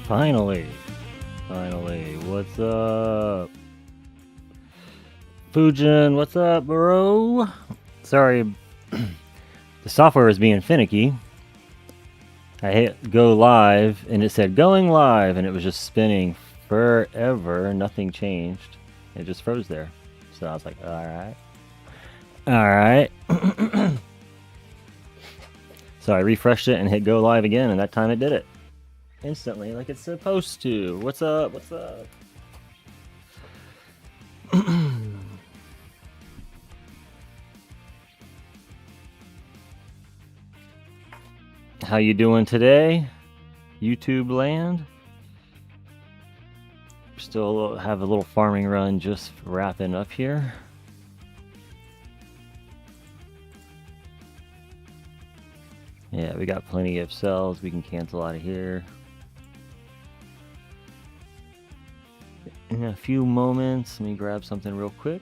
Finally. Finally. What's up? Fujin, what's up, bro? Sorry, the software is being finicky. I hit go live and it said going live and it was just spinning forever. Nothing changed. It just froze there. So I was like, alright. Alright. So I refreshed it and hit go live again, and that time it did it. Instantly, like it's supposed to. What's up? What's up? How you doing today, YouTube land? Still have a little farming run just wrapping up here. Yeah, we got plenty of cells. We can cancel out of here. In a few moments, let me grab something real quick.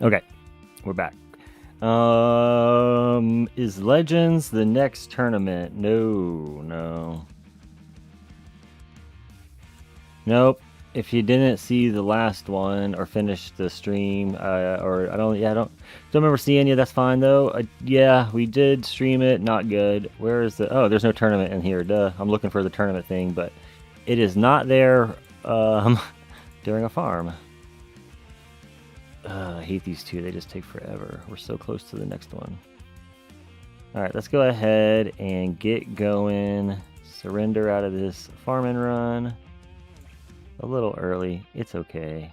Okay, we're back. Is Legends the next tournament? No. Nope. If you didn't see the last one or finish the stream, or I don't remember seeing you. That's fine though. Yeah, we did stream it. Not good. Where is the? Oh, there's no tournament in here. Duh. I'm looking for the tournament thing, but it is not there. During a farm. I hate these two. They just take forever. We're so close to the next one. Alright, let's go ahead and get going. Surrender out of this farm and run. A little early. It's okay.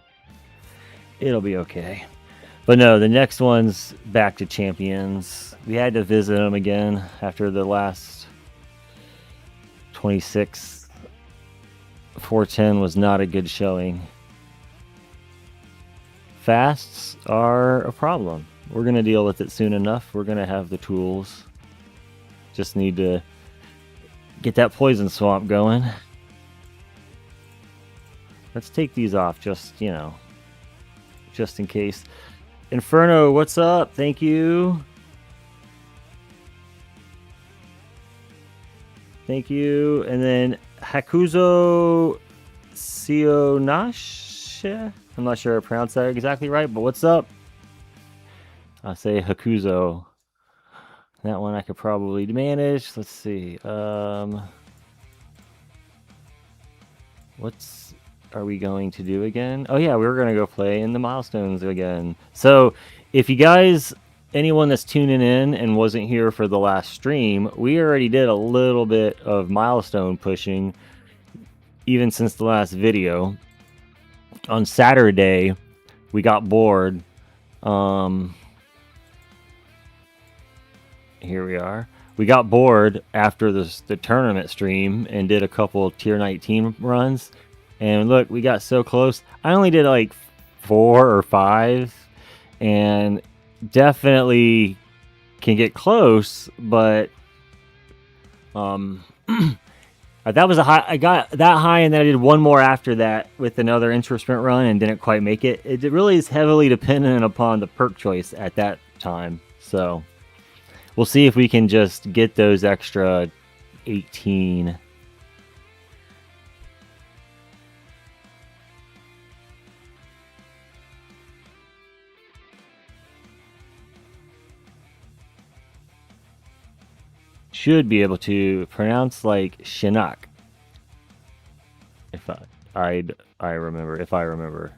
It'll be okay. But no, the next one's back to champions. We had to visit them again after the last 26. 410 was not a good showing. Fasts are a problem. We're going to deal with it soon enough. We're going to have the tools. Just need to get that poison swamp going. Let's take these off just, you know, just in case. Inferno, what's up? Thank you. Thank you. And then Hakuzo Sionash. I'm not sure I pronounced that exactly right, but what's up? I'll say Hakuzo. That one I could probably manage. Let's see. What's are we going to do again? Oh yeah, we were going to go play in the Milestones again. So if you guys, anyone that's tuning in and wasn't here for the last stream, we already did a little bit of Milestone pushing even since the last video. On Saturday, we got bored. Here we are. We got bored after the tournament stream and did a couple tier 19 runs. And look, we got so close. I only did like 4 or 5, and definitely can get close, but that was a high. I got that high, and then I did one more after that with another intro sprint run and didn't quite make it. It really is heavily dependent upon the perk choice at that time. So we'll see if we can just get those extra 18. Should be able to pronounce like Shinnok. If I remember.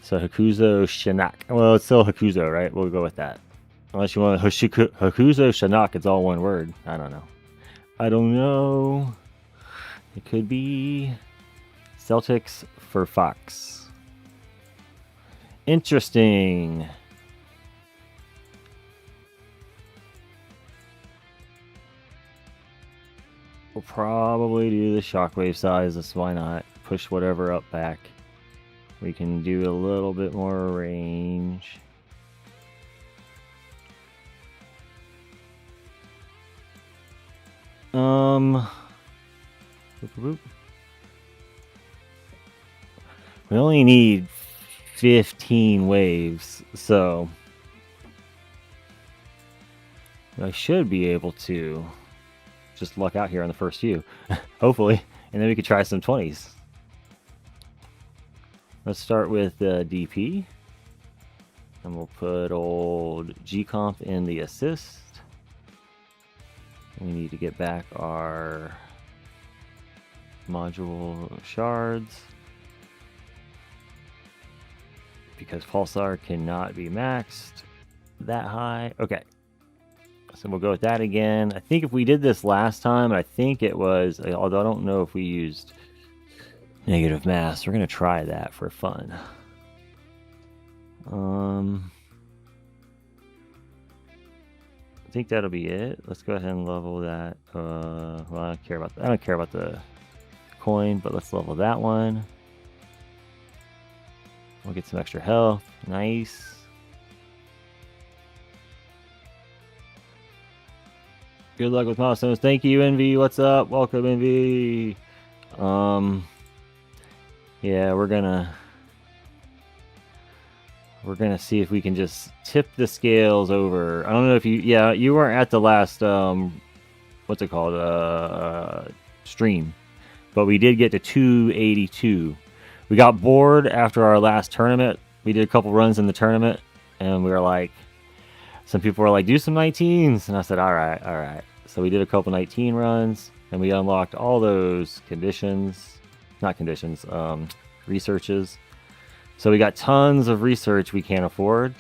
So Hakuzo Shinnok. Well, it's still Hakuzo, right? We'll go with that. Unless you want Hakuzo Shinnok, it's all one word. I don't know. It could be Celtics for Fox. Interesting. We'll probably do the shockwave size. That's why not. push whatever up back. We can do a little bit more range. Boop, boop, boop. We only need 15 waves, so I should be able to just luck out here on the first few, hopefully, and then we could try some 20s. Let's start with DP, and we'll put old G-Comp in the assist. We need to get back our module shards because Pulsar cannot be maxed that high. Okay, so we'll go with that again. I think if we did this last time, I think it was, although I don't know if we used negative mass, we're going to try that for fun. I think that'll be it. Let's go ahead and level that. Well, I don't care about that. I don't care about the coin, but let's level that one. We'll get some extra health. Nice. Good luck with milestones. Thank you, Envy. What's up? Welcome, Envy. Yeah, we're gonna see if we can just tip the scales over. I don't know if you weren't at the last what's it called stream, but we did get to 282. We got bored after our last tournament. We did a couple runs in the tournament, and we were like, some people were like, do some 19s, and I said, all right. So we did a couple 19 runs, and we unlocked all those researches. So we got tons of research we can't afford.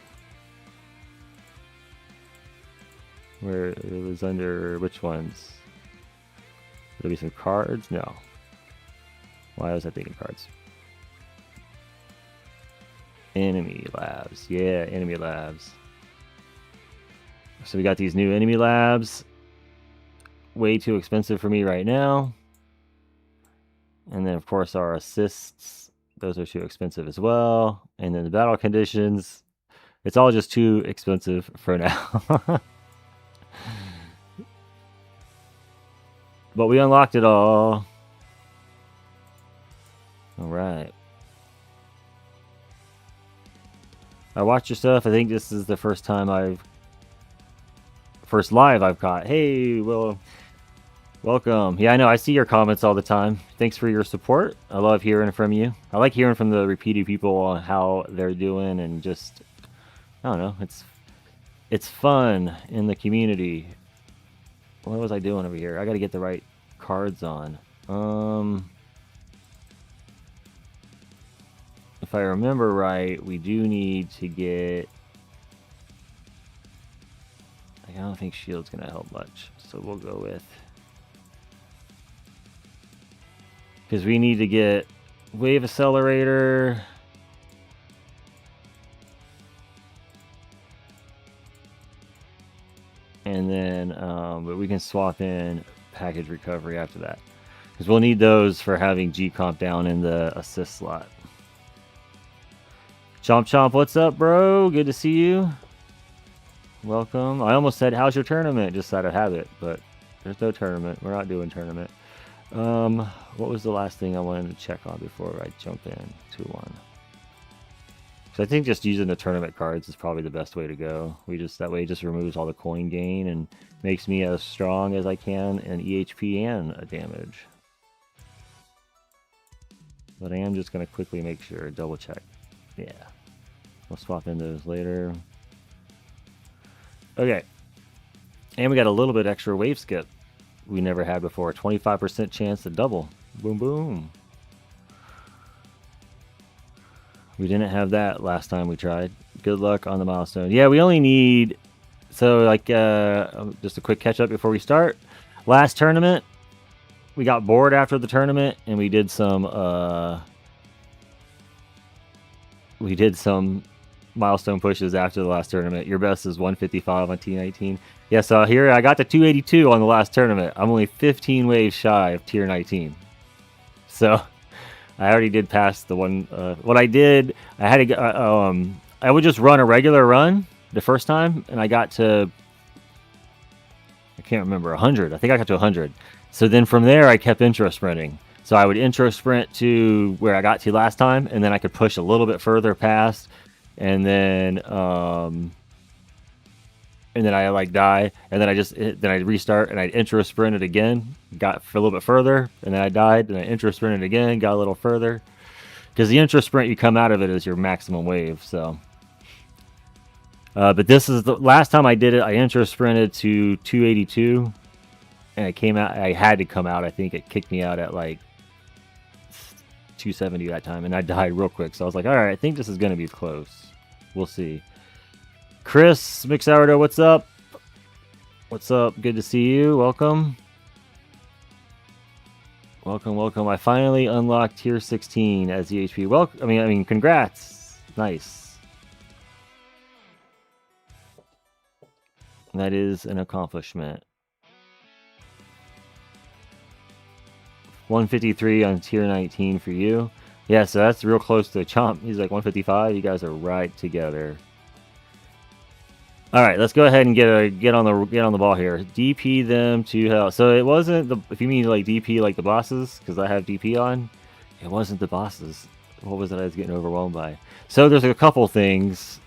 Where it was under which ones? There'll be some cards? No. Why was I thinking cards? Enemy labs. Yeah, enemy labs. So we got these new enemy labs. Way too expensive for me right now. And then of course our assists. Those are too expensive as well. And then the battle conditions, it's all just too expensive for now. But we unlocked it all. All right. I watched your stuff. I think this is the first live I've caught. Hey, well, welcome. Yeah, I know. I see your comments all the time. Thanks for your support. I love hearing from you. I like hearing from the repeated people on how they're doing, and just, I don't know. It's fun in the community. What was I doing over here? I got to get the right cards on. If I remember right, we do need to get... I don't think shield's going to help much. So we'll go with... Because we need to get wave accelerator. And then, but we can swap in package recovery after that. Because we'll need those for having G-Comp down in the assist slot. Chomp Chomp, what's up, bro? Good to see you. Welcome. I almost said, how's your tournament? Just out of habit, but there's no tournament. We're not doing tournament. What was the last thing I wanted to check on before I jump in? 2-1. So I think just using the tournament cards is probably the best way to go. That way it just removes all the coin gain and makes me as strong as I can in EHP and damage. But I am just going to quickly make sure, double check. Yeah. We'll swap in those later. Okay. And we got a little bit extra wave skip we never had before. 25% chance to double. Boom, boom. We didn't have that last time we tried. Good luck on the milestone. Yeah, we only need... So, like, just a quick catch-up before we start. Last tournament, we got bored after the tournament, and we did some milestone pushes after the last tournament. Your best is 155 on T19. Yeah, so here I got to 282 on the last tournament. I'm only 15 waves shy of tier 19. So I already did pass the one. What I did, I had to. I would just run a regular run the first time, and I got to. I can't remember 100. I think I got to 100. So then from there, I kept intro sprinting. So I would intro sprint to where I got to last time, and then I could push a little bit further past, and then I like die, and then I restart and I intro sprinted again, got for a little bit further, and then I died, and I intro sprinted again, got a little further, because the intro sprint you come out of it is your maximum wave. So, but this is the last time I did it. I intro sprinted to 282, and I came out. I had to come out. I think it kicked me out at like 270 that time, and I died real quick. So I was like, all right, I think this is gonna be close. We'll see. Chris McSourdough, what's up? What's up? Good to see you. Welcome. Welcome, welcome. I finally unlocked tier 16 as EHP. Welcome. I mean, congrats. Nice. That is an accomplishment. 153 on tier 19 for you. Yeah, so that's real close to Chomp. He's like 155. You guys are right together. All right, let's go ahead and get on the ball here. DP them to hell. So it wasn't the, if you mean like DP like the bosses, because I have DP on, it wasn't the bosses. What was it I was getting overwhelmed by? So there's a couple things.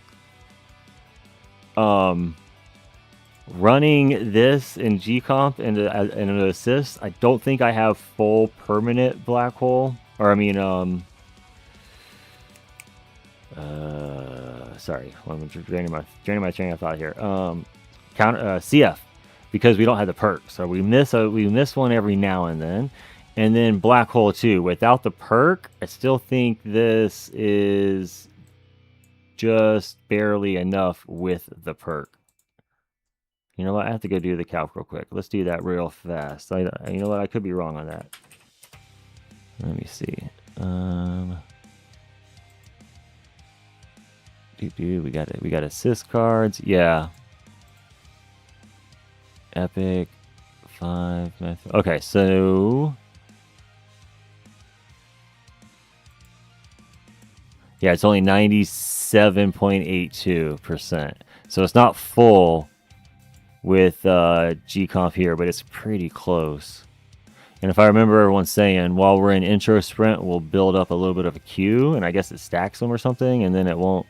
Running this in G-Comp and an assist, I don't think I have full permanent black hole. Or I mean, sorry, I'm draining my train of thought here. CF, because we don't have the perk, so we miss one every now and then black hole too. Without the perk, I still think this is just barely enough with the perk. You know what? I have to go do the calc real quick. Let's do that real fast. You know what? I could be wrong on that. Let me see. We got assist cards. Yeah. Epic 5 method. Okay, so yeah, it's only 97.82%. So it's not full with G-Comp here, but it's pretty close. And if I remember everyone saying, while we're in intro sprint, we'll build up a little bit of a queue, and I guess it stacks them or something, and then it won't.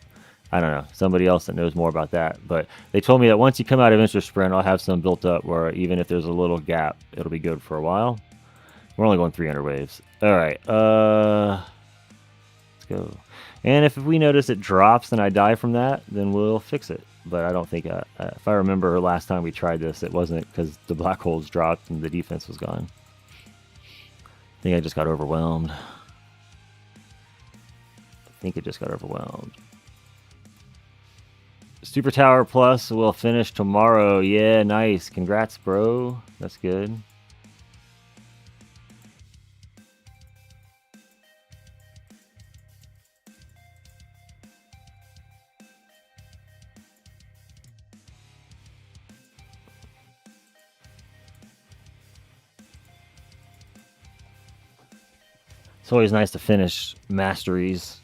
I don't know. Somebody else that knows more about that. But they told me that once you come out of intro sprint, I'll have some built up where even if there's a little gap, it'll be good for a while. We're only going 300 waves. All right. Let's go. And if we notice it drops and I die from that, then we'll fix it. But I don't think, if I remember last time we tried this, it wasn't because the black holes dropped and the defense was gone. I think I just got overwhelmed. Super Tower Plus will finish tomorrow. Yeah, nice. Congrats, bro. That's good. It's always nice to finish masteries.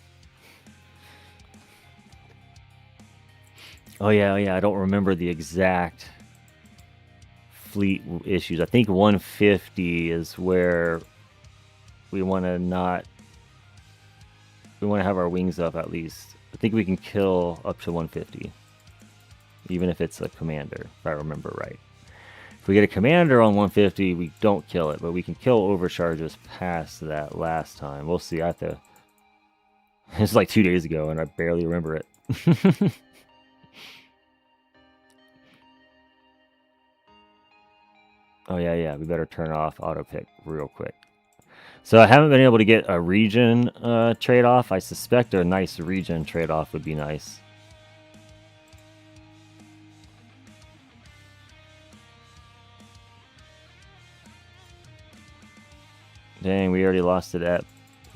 Oh yeah, I don't remember the exact fleet issues. I think 150 is where we want to have our wings up at least. I think we can kill up to 150, even if it's a commander, if I remember right. If we get a commander on 150, we don't kill it, but we can kill overcharges past that last time. We'll see. I have to. It's like 2 days ago, and I barely remember it. Oh, yeah, we better turn off auto pick real quick. So I haven't been able to get a region trade-off. I suspect a nice region trade-off would be nice. Dang, we already lost it at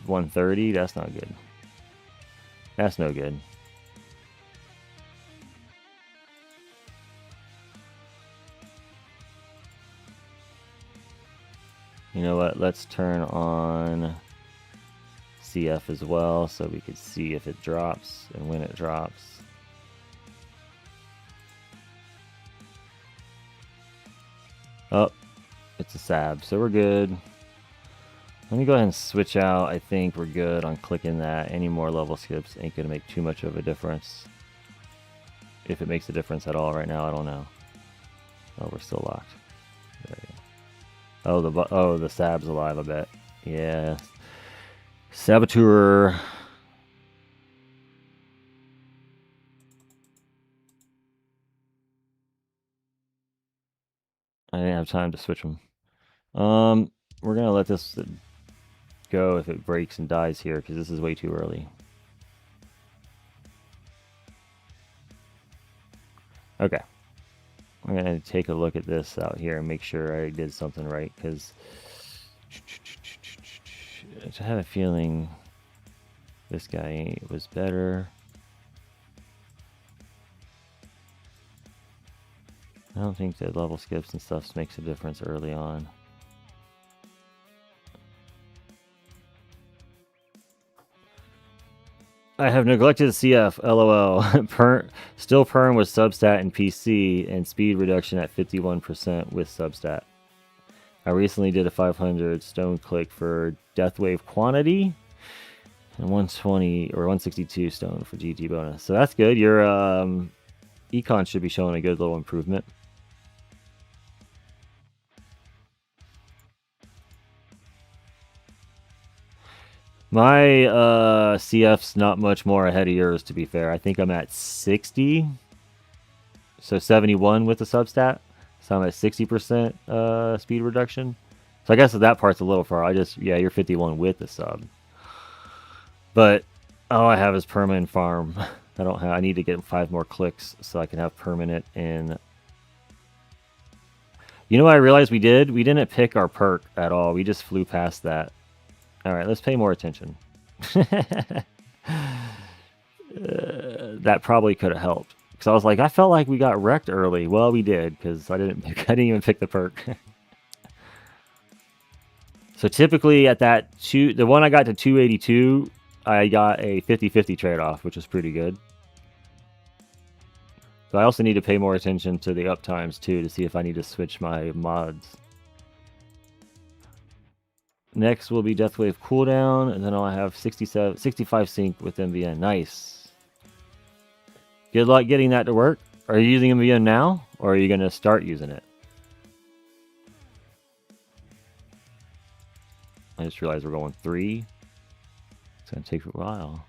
130. That's not good. That's no good. You know what? Let's turn on CF as well, so we could see if it drops and when it drops. Oh, it's a SAB, so we're good. Let me go ahead and switch out. I think we're good on clicking that. Any more level skips ain't going to make too much of a difference. If it makes a difference at all right now, I don't know. Oh, we're still locked. There you go. Oh, the SAB's alive, I bet. Yeah. Saboteur. I didn't have time to switch them. We're going to let this go if it breaks and dies here, because this is way too early. Okay. I'm going to take a look at this out here and make sure I did something right, because I have a feeling this guy was better. I don't think that level skips and stuff makes a difference early on. I have neglected CF, lol. Still perm with substat and PC, and speed reduction at 51% with substat. I recently did a 500 stone click for death wave quantity, and 120 or 162 stone for GT bonus. So that's good. Your econ should be showing a good little improvement. My CF's not much more ahead of yours, to be fair. I think I'm at 60. So 71 with the substat. So I'm at 60% speed reduction. So I guess that part's a little far. Yeah, you're 51 with the sub. But all I have is permanent farm. I need to get 5 more clicks so I can have permanent in. You know what I realized we did? We didn't pick our perk at all. We just flew past that. All right, let's pay more attention. That probably could have helped. Because I was like, I felt like we got wrecked early. Well, we did, because I didn't even pick the perk. So typically at the one I got to 282, I got a 50-50 trade-off, which is pretty good. So I also need to pay more attention to the uptimes too to see if I need to switch my mods. Next will be Deathwave cooldown, and then I'll have 65 sync with MVN. Nice. Good luck getting that to work. Are you using MVN now, or are you going to start using it? I just realized we're going 3. It's going to take a while.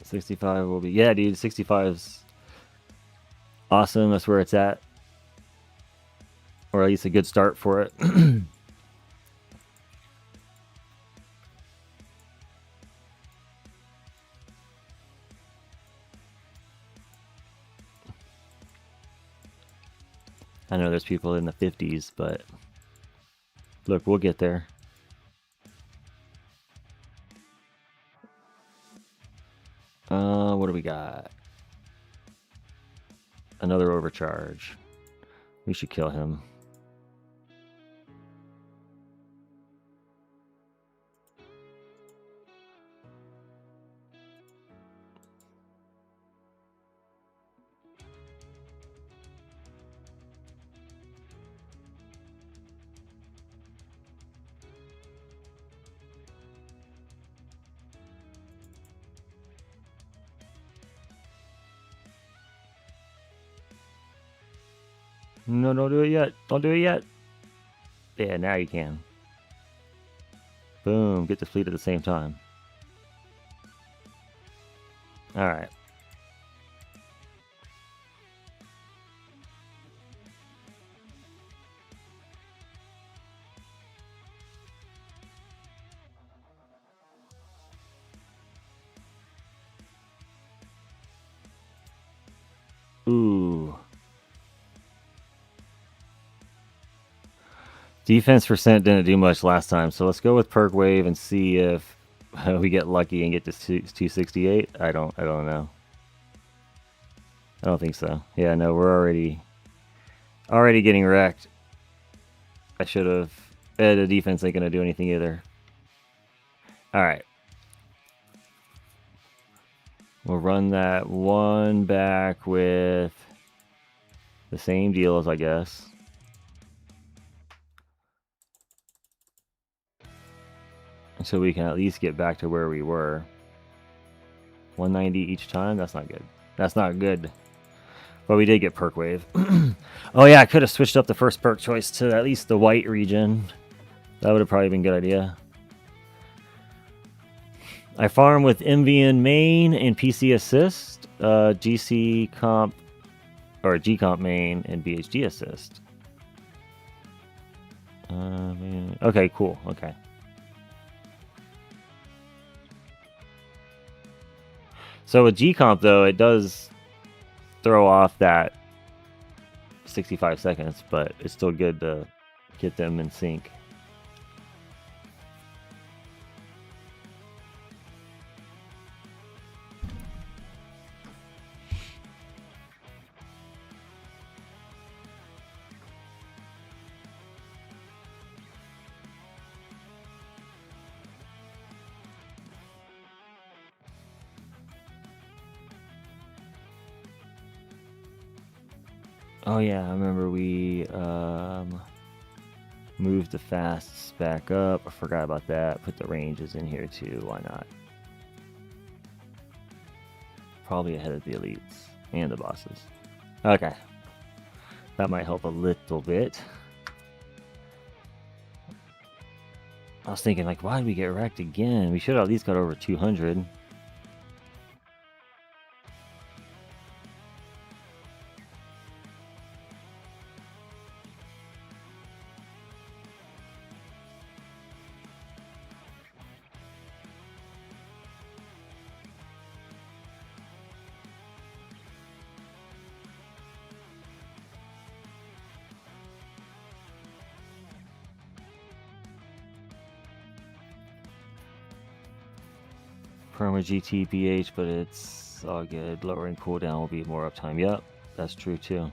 $65 will be... Yeah, dude, 65's awesome. That's where it's at. Or at least a good start for it. I know there's people in the 50s, but look, we'll get there. What do we got? Another overcharge. We should kill him. No, don't do it yet. Don't do it yet. Yeah, now you can. Boom, get the fleet at the same time. All right. Ooh. Defense percent didn't do much last time, so let's go with Perk Wave and see if we get lucky and get to 268. I don't know. I don't think so. Yeah, no, we're already getting wrecked. I should have. The defense ain't gonna do anything either. All right. We'll run that one back with the same deals, I guess. So we can at least get back to where we were. 190 each time? That's not good. That's not good. But we did get perk wave. Oh yeah, I could have switched up the first perk choice to at least the white region. That would have probably been a good idea. I farm with MVN main and PC assist, GC comp or G comp main and BHD assist. Okay, cool. Okay. So with G comp though, it does throw off that 65 seconds, but it's still good to get them in sync. Oh yeah, I remember we moved the fasts back up. I forgot about that. Put the ranges in here too. Why not? Probably ahead of the elites and the bosses. Okay. That might help a little bit. I was thinking, like, why did we get wrecked again? We should have at least got over 200. Perma GT BH, but it's all good. Lowering cooldown will be more uptime. Yep, that's true too.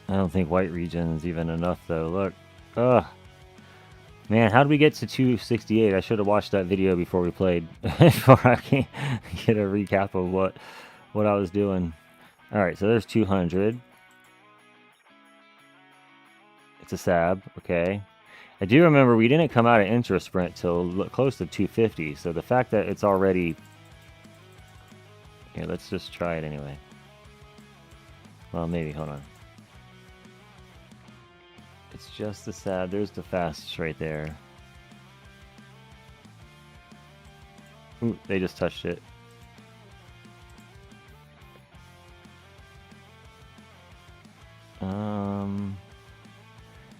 I don't think white region is even enough though. Look. Ugh. Man, how did we get to 268? I should have watched that video before we played. Before I can get a recap of what I was doing. Alright, so there's 200. It's a sab, okay. I do remember we didn't come out of Intra Sprint till close to 250, so the fact that it's already... Here, let's just try it anyway. Well, maybe, hold on. It's just the sab. There's the fasts right there. Ooh, they just touched it.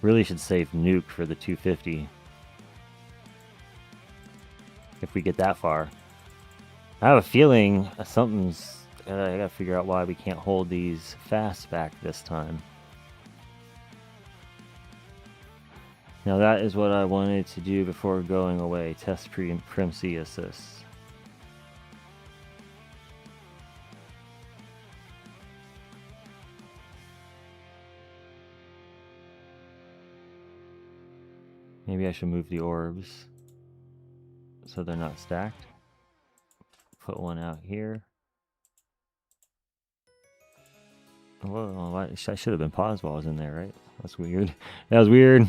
Really should save nuke for the 250. If we get that far. I have a feeling something's... I gotta figure out why we can't hold these fasts back this time. Now that is what I wanted to do before going away. Test Prim C assists. Maybe I should move the orbs so they're not stacked. Put one out here. Whoa, I should have been paused while I was in there, right? That's weird. That was weird.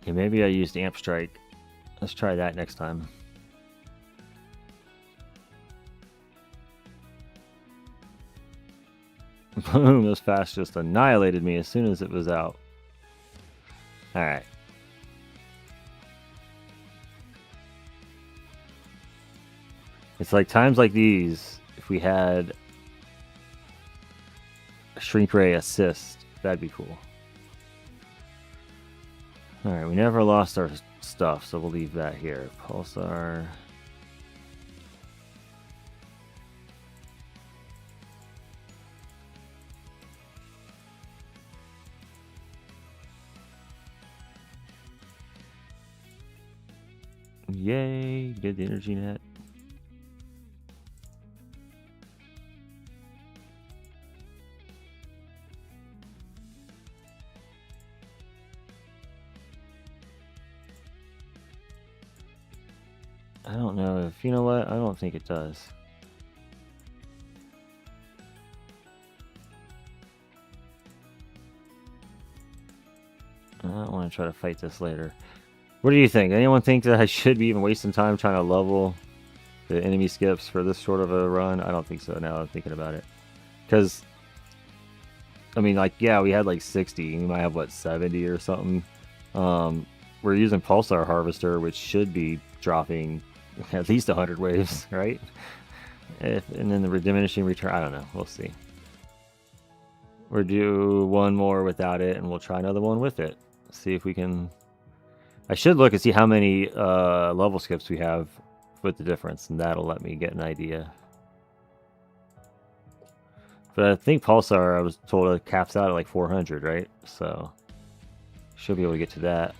Yeah, maybe I used Amp Strike. Let's try that next time. Boom, this fast just annihilated me as soon as it was out. Alright. It's like times like these, if we had a Shrink Ray assist, that'd be cool. Alright, we never lost our stuff, so we'll leave that here. Pulsar. Yay, did the energy net. I don't know if, you know what, I don't think it does. I don't want to try to fight this later. What do you think? Anyone think that I should be even wasting time trying to level the enemy skips for this sort of a run? I don't think so now I'm thinking about it. Because, I mean, like, yeah, we had like 60. We might have, what, 70 or something. We're using Pulsar Harvester, which should be dropping at least 100 waves, right? And then the diminishing return, I don't know. We'll see. We'll do one more without it, and we'll try another one with it. See if we can... I should look and see how many level skips we have with the difference, and that'll let me get an idea. But I think Pulsar, I was told, it caps out at like 400, right? So, should be able to get to that.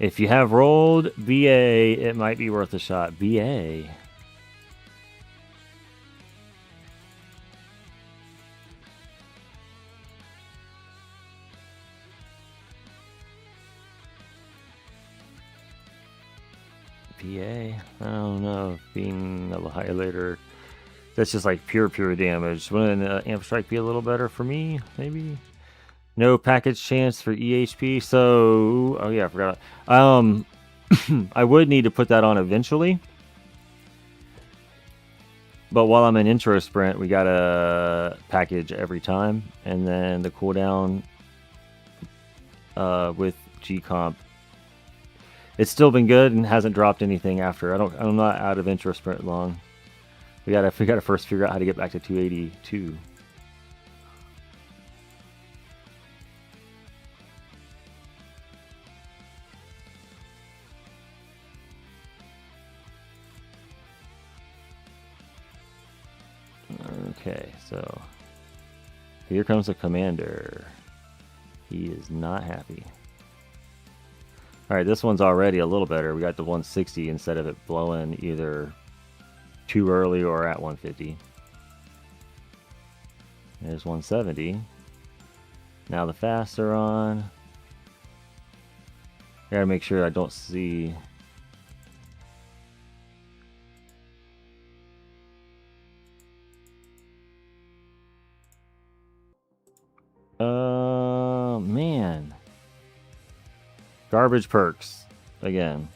If you have rolled BA, it might be worth a shot. BA. BA? I don't know. Being a highlighter, that's just like pure damage. Wouldn't Amp Strike be a little better for me? Maybe? No package chance for EHP. So, oh yeah, I forgot. I would need to put that on eventually. But while I'm in intro sprint, we got a package every time, and then the cooldown with G-Comp, it's still been good and hasn't dropped anything after. I'm not out of intro sprint long. We gotta first figure out how to get back to 282. Okay, so here comes the commander. He is not happy. Alright, this one's already a little better. We got the 160 instead of it blowing either too early or at 150. There's 170. Now the fasts are on. I gotta make sure I don't see... man. Garbage perks again.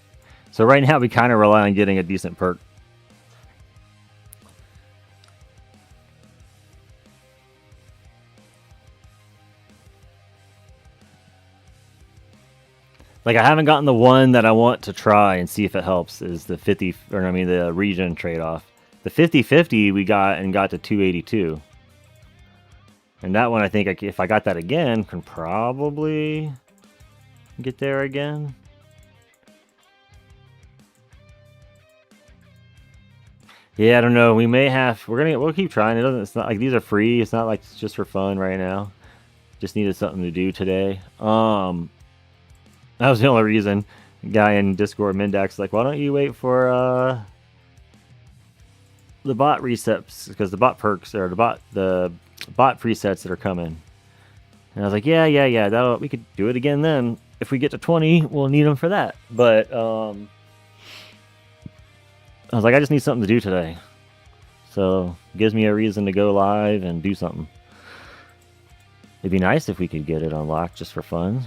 So right now we kind of rely on getting a decent perk. Like, I haven't gotten the one that I want to try and see if it helps, is the 50, or I mean the region trade-off. The 50-50 we got and got to 282. And that one, I think, if I got that again, can probably get there again. Yeah, I don't know. We may have. We'll keep trying. It's not like these are free. It's not like it's just for fun right now. Just needed something to do today. That was the only reason. Guy in Discord, Mindax, like, why don't you wait for the bot resets, because the bot perks or the bot presets that are coming. And I was like, yeah, we could do it again then. If we get to 20, we'll need them for that. But I was like, I just need something to do today. So it gives me a reason to go live and do something. It'd be nice if we could get it unlocked just for fun.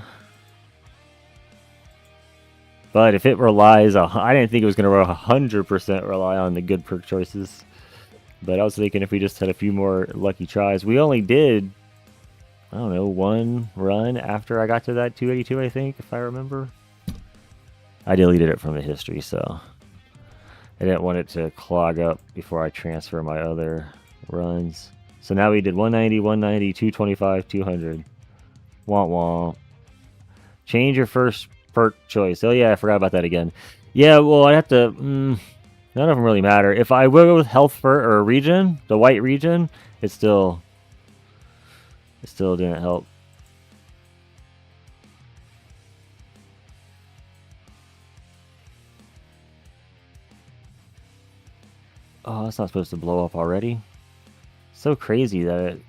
But if it relies, I didn't think it was going to 100% rely on the good perk choices. But I was thinking if we just had a few more lucky tries. We only did, I don't know, one run after I got to that 282, I think, if I remember. I deleted it from the history, so I didn't want it to clog up before I transfer my other runs. So now we did 190, 190, 225, 200. Womp womp. Change your first perk choice. Oh yeah, I forgot about that again. Yeah, well, I have to... none of them really matter. If I will go with health or region, the white region, it still didn't help. Oh, that's not supposed to blow up already. So crazy that it...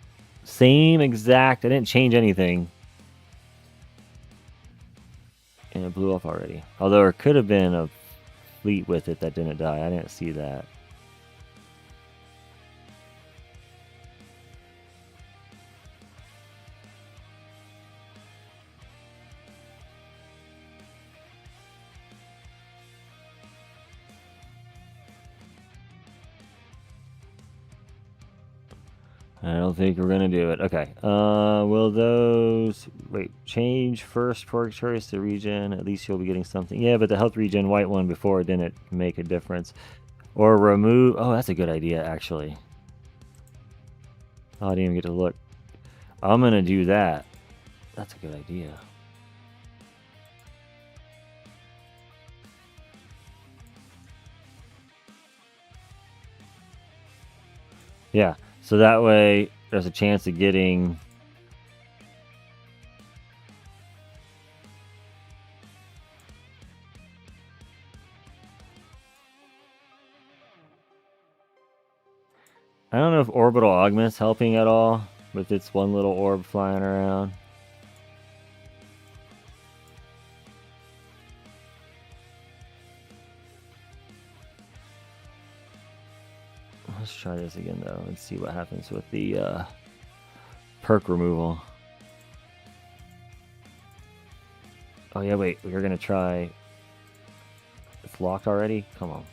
Same exact... I didn't change anything. And it blew up already. Although there could have been a fleet with it that didn't die. I didn't see that. I don't think we're gonna do it. Okay. Will those... Wait, change first perk choice to region. At least you'll be getting something. Yeah, but the health region white one before didn't make a difference. Or remove... Oh, that's a good idea, actually. Oh, I didn't even get to look. I'm gonna do that. That's a good idea. Yeah. So that way, there's a chance of getting... I don't know if Orbital Augment's helping at all with its one little orb flying around. Let's try this again, though, and see what happens with the perk removal. Oh, yeah, wait. We're going to try... It's locked already? Come on.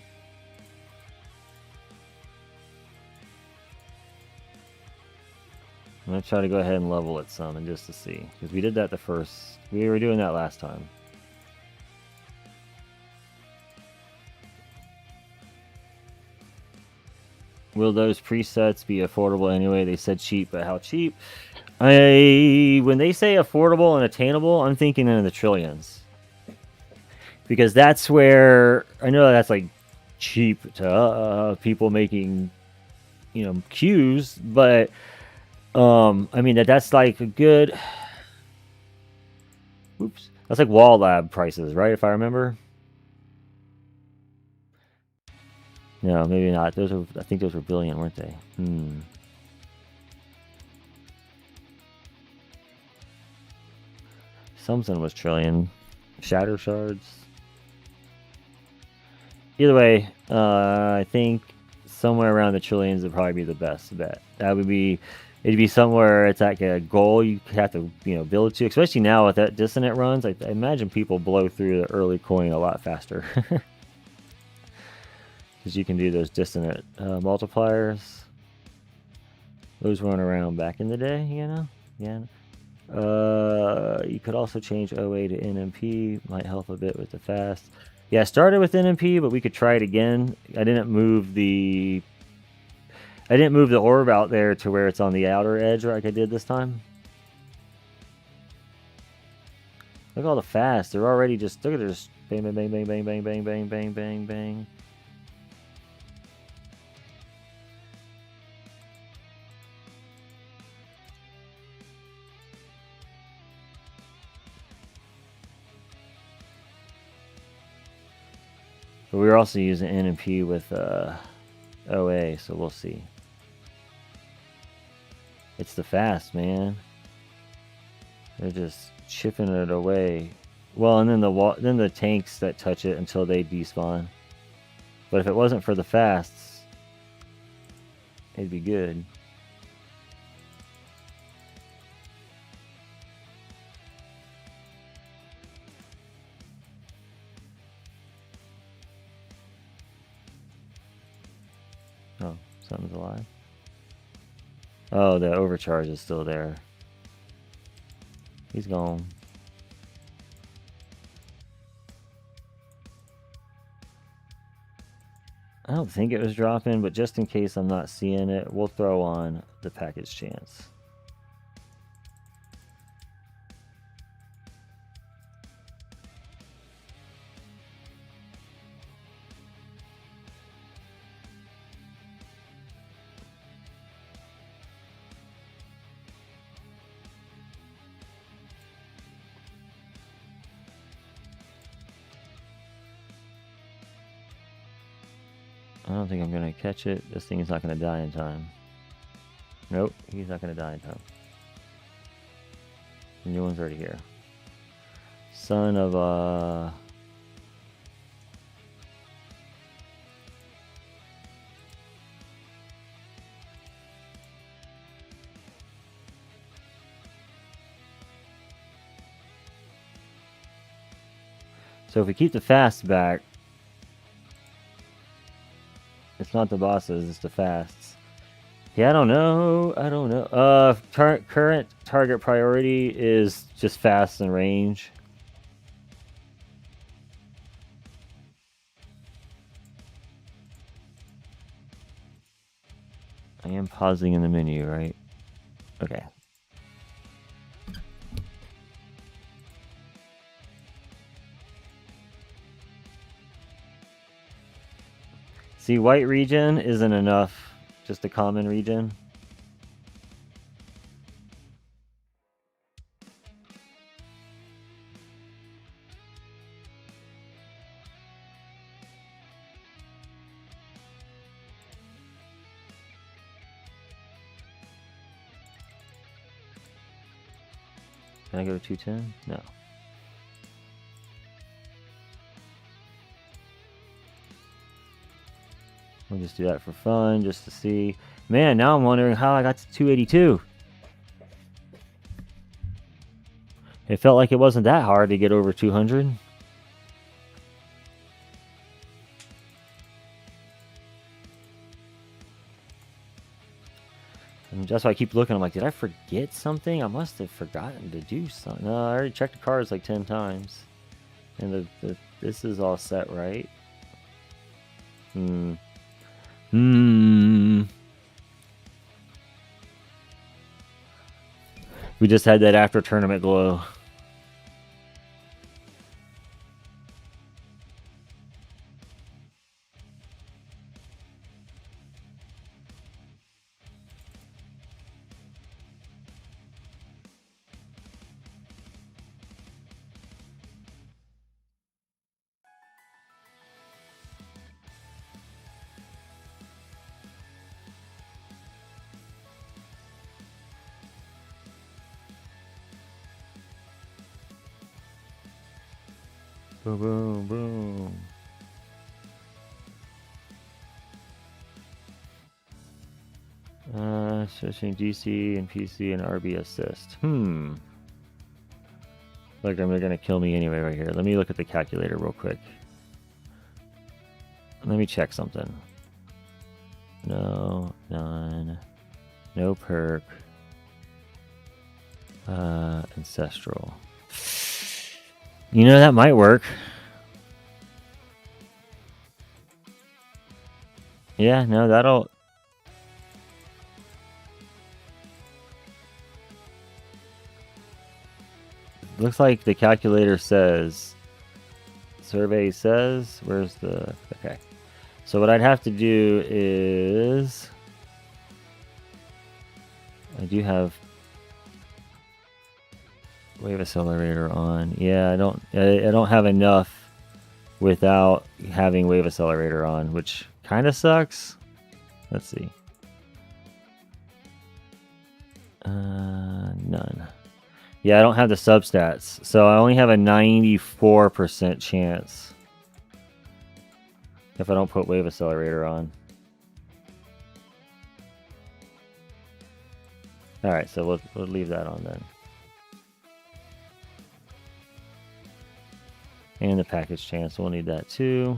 I'm going to try to go ahead and level it some and just to see. Because we did that the first... We were doing that last time. Will those presets be affordable anyway? They said cheap, but how cheap? When they say affordable and attainable, I'm thinking in the trillions. Because that's where... I know that's like cheap to people making, you know, queues, but... I mean, that's like a good... Oops. That's like Wall Lab prices, right? If I remember. No, maybe not. Those are... I think those were billion, weren't they? Something was trillion. Shatter shards. Either way, I think somewhere around the trillions would probably be the best bet. That would be... It'd be somewhere it's like a goal you have to, you know, build to. Especially now with that dissonant runs, I imagine people blow through the early coin a lot faster. Because you can do those dissonant multipliers. Those run around back in the day, you know? Yeah. You could also change OA to NMP. Might help a bit with the fast. Yeah, I started with NMP, but we could try it again. I didn't move the orb out there to where it's on the outer edge like I did this time. Look at all the fast. They're already just... Look at this. Bang, bang, bang, bang, bang, bang, bang, bang, bang, bang, bang. But we were also using NMP with OA, so we'll see. It's the fast, man. They're just chipping it away. Well, and then the tanks that touch it until they despawn. But if it wasn't for the fasts, it'd be good. something's alive. Oh, the overcharge is still there. He's gone. I don't think it was dropping, but just in case I'm not seeing it, we'll throw on the package chance. I don't think I'm going to catch it. This thing is not going to die in time. Nope, he's not going to die in time. The new one's already here. Son of a... So if we keep the fast back, it's not the bosses, it's the fasts. Yeah, I don't know. Current target priority is just fast and range. I am pausing in the menu, right? Okay. See, white region isn't enough, just a common region. Can I go to 210? No. We'll just do that for fun, just to see. Man, now I'm wondering how I got to 282. It felt like it wasn't that hard to get over 200. And that's why I keep looking. I'm like, did I forget something? I must have forgotten to do something. No, I already checked the cards like 10 times. And this is all set, right? We just had that after tournament glow. Boom, boom, boom. Switching DC and PC and RB assist. Look, they're gonna kill me anyway right here. Let me look at the calculator real quick. Let me check something. No, none. No perk. Ancestral. You know, that might work. Yeah, no, that'll... Looks like the calculator says... Survey says... Where's the... Okay. So what I'd have to do is... I do have... Wave accelerator on. Yeah, I don't have enough without having wave accelerator on, which kind of sucks. Let's see. None. Yeah, I don't have the substats, so I only have a 94% chance if I don't put wave accelerator on. All right, so we'll leave that on then. And the package chance, we'll need that too.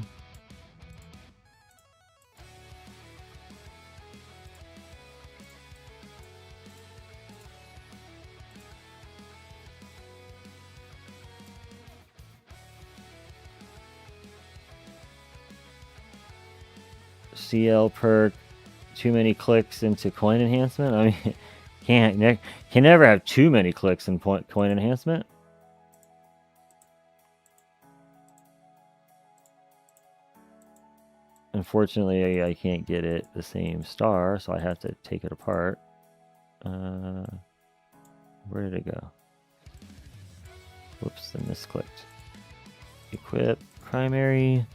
CL perk, too many clicks into coin enhancement. I mean, can never have too many clicks in coin enhancement. Unfortunately, I can't get it the same star, so I have to take it apart. Where did it go? Whoops, I misclicked. Equip primary,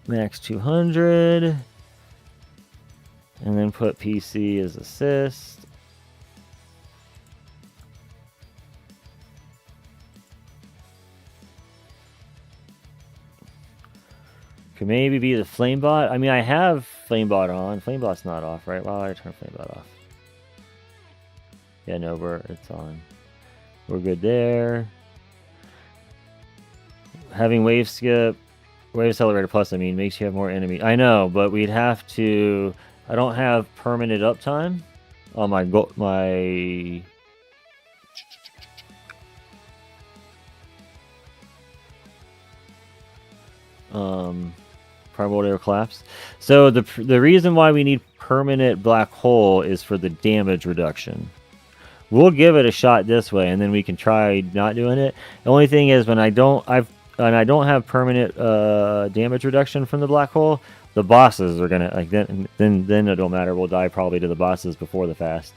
max 200, and then put PC as assist. Could maybe be the Flamebot. I mean, I have Flamebot on. Flamebot's not off, right? Why would I turn Flamebot off? Yeah, no, it's on. We're good there. Having Wave Skip, Wave Accelerator Plus, I mean, makes you have more enemy. I know, but we'd have to... I don't have permanent uptime on my... Primordial Collapse. So the reason why we need permanent black hole is for the damage reduction. We'll give it a shot this way, and then we can try not doing it. The only thing is when I don't have permanent damage reduction from the black hole, the bosses are gonna like then it don't matter. We'll die probably to the bosses before the fast.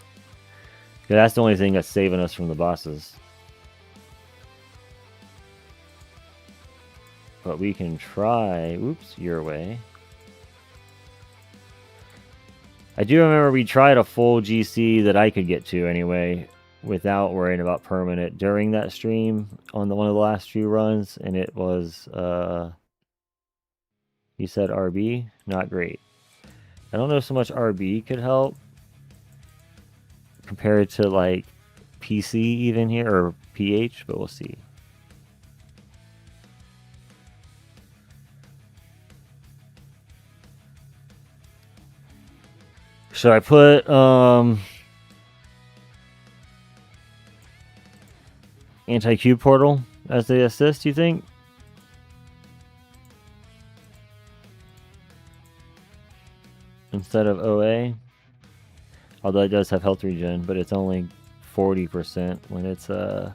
That's the only thing that's saving us from the bosses. But we can try... Oops, your way. I do remember we tried a full GC that I could get to anyway, without worrying about permanent during that stream on one of the last few runs, and it was... you said RB? Not great. I don't know so much RB could help compared to like PC even here, or PH, but we'll see. Should I put anti-cube portal as the assist, you think? Instead of OA? Although it does have health regen, but it's only 40% when it's 40%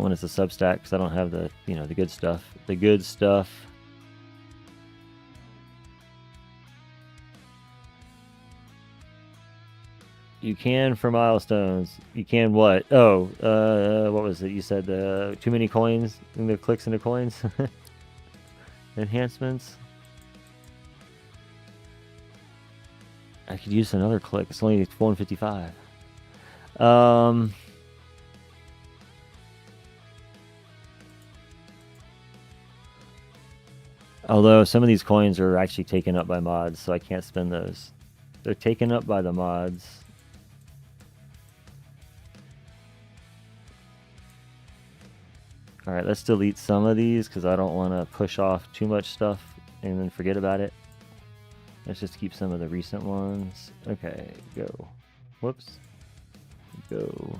when it's a substack, because I don't have the, you know, the good stuff. The good stuff. You can for milestones. You can what? Oh, what was it? You said too many coins in the clicks into coins? Enhancements. I could use another click. It's only 155. Although some of these coins are actually taken up by mods, so I can't spend those. They're taken up by the mods. Alright, let's delete some of these because I don't want to push off too much stuff and then forget about it. Let's just keep some of the recent ones. Okay, go. Whoops. Go.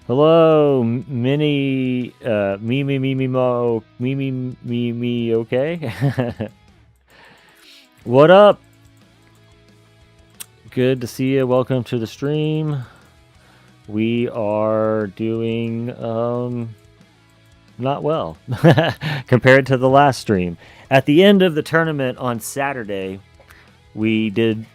Hello, mini, me, okay? What up? Good to see you. Welcome to the stream. We are doing, not well compared to the last stream. At the end of the tournament on Saturday, we did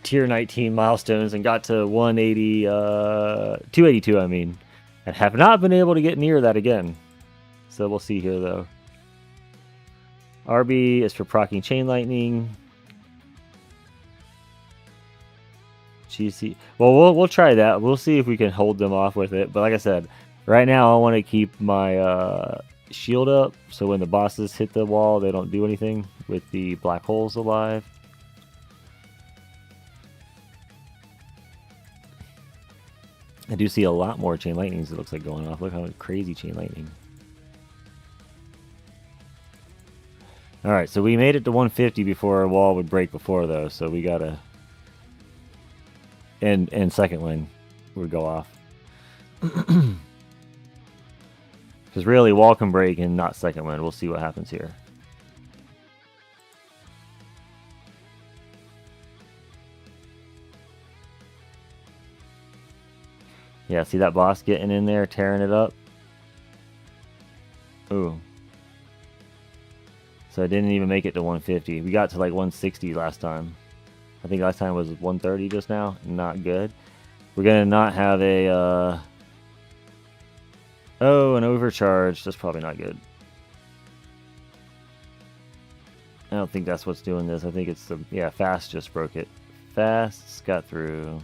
tier 19 milestones and got to 180, 282, I mean. And have not been able to get near that again. So we'll see here, though. RB is for proccing Chain Lightning. GC. Well, we'll try that. We'll see if we can hold them off with it. But like I said, right now I want to keep my shield up. So when the bosses hit the wall, they don't do anything with the black holes alive. I do see a lot more Chain Lightnings, it looks like, going off. Look how crazy Chain Lightning. Alright, so we made it to 150 before our wall would break before, though, so we gotta... And second wind would go off. Because really, wall can break and not second wind. We'll see what happens here. Yeah, see that boss getting in there, tearing it up? Ooh. So I didn't even make it to 150. We got to like 160 last time. I think last time was 130 just now. Not good. We're going to not have a... Oh, an overcharge. That's probably not good. I don't think that's what's doing this. I think it's the... Yeah, Fast just broke it. Fast got through.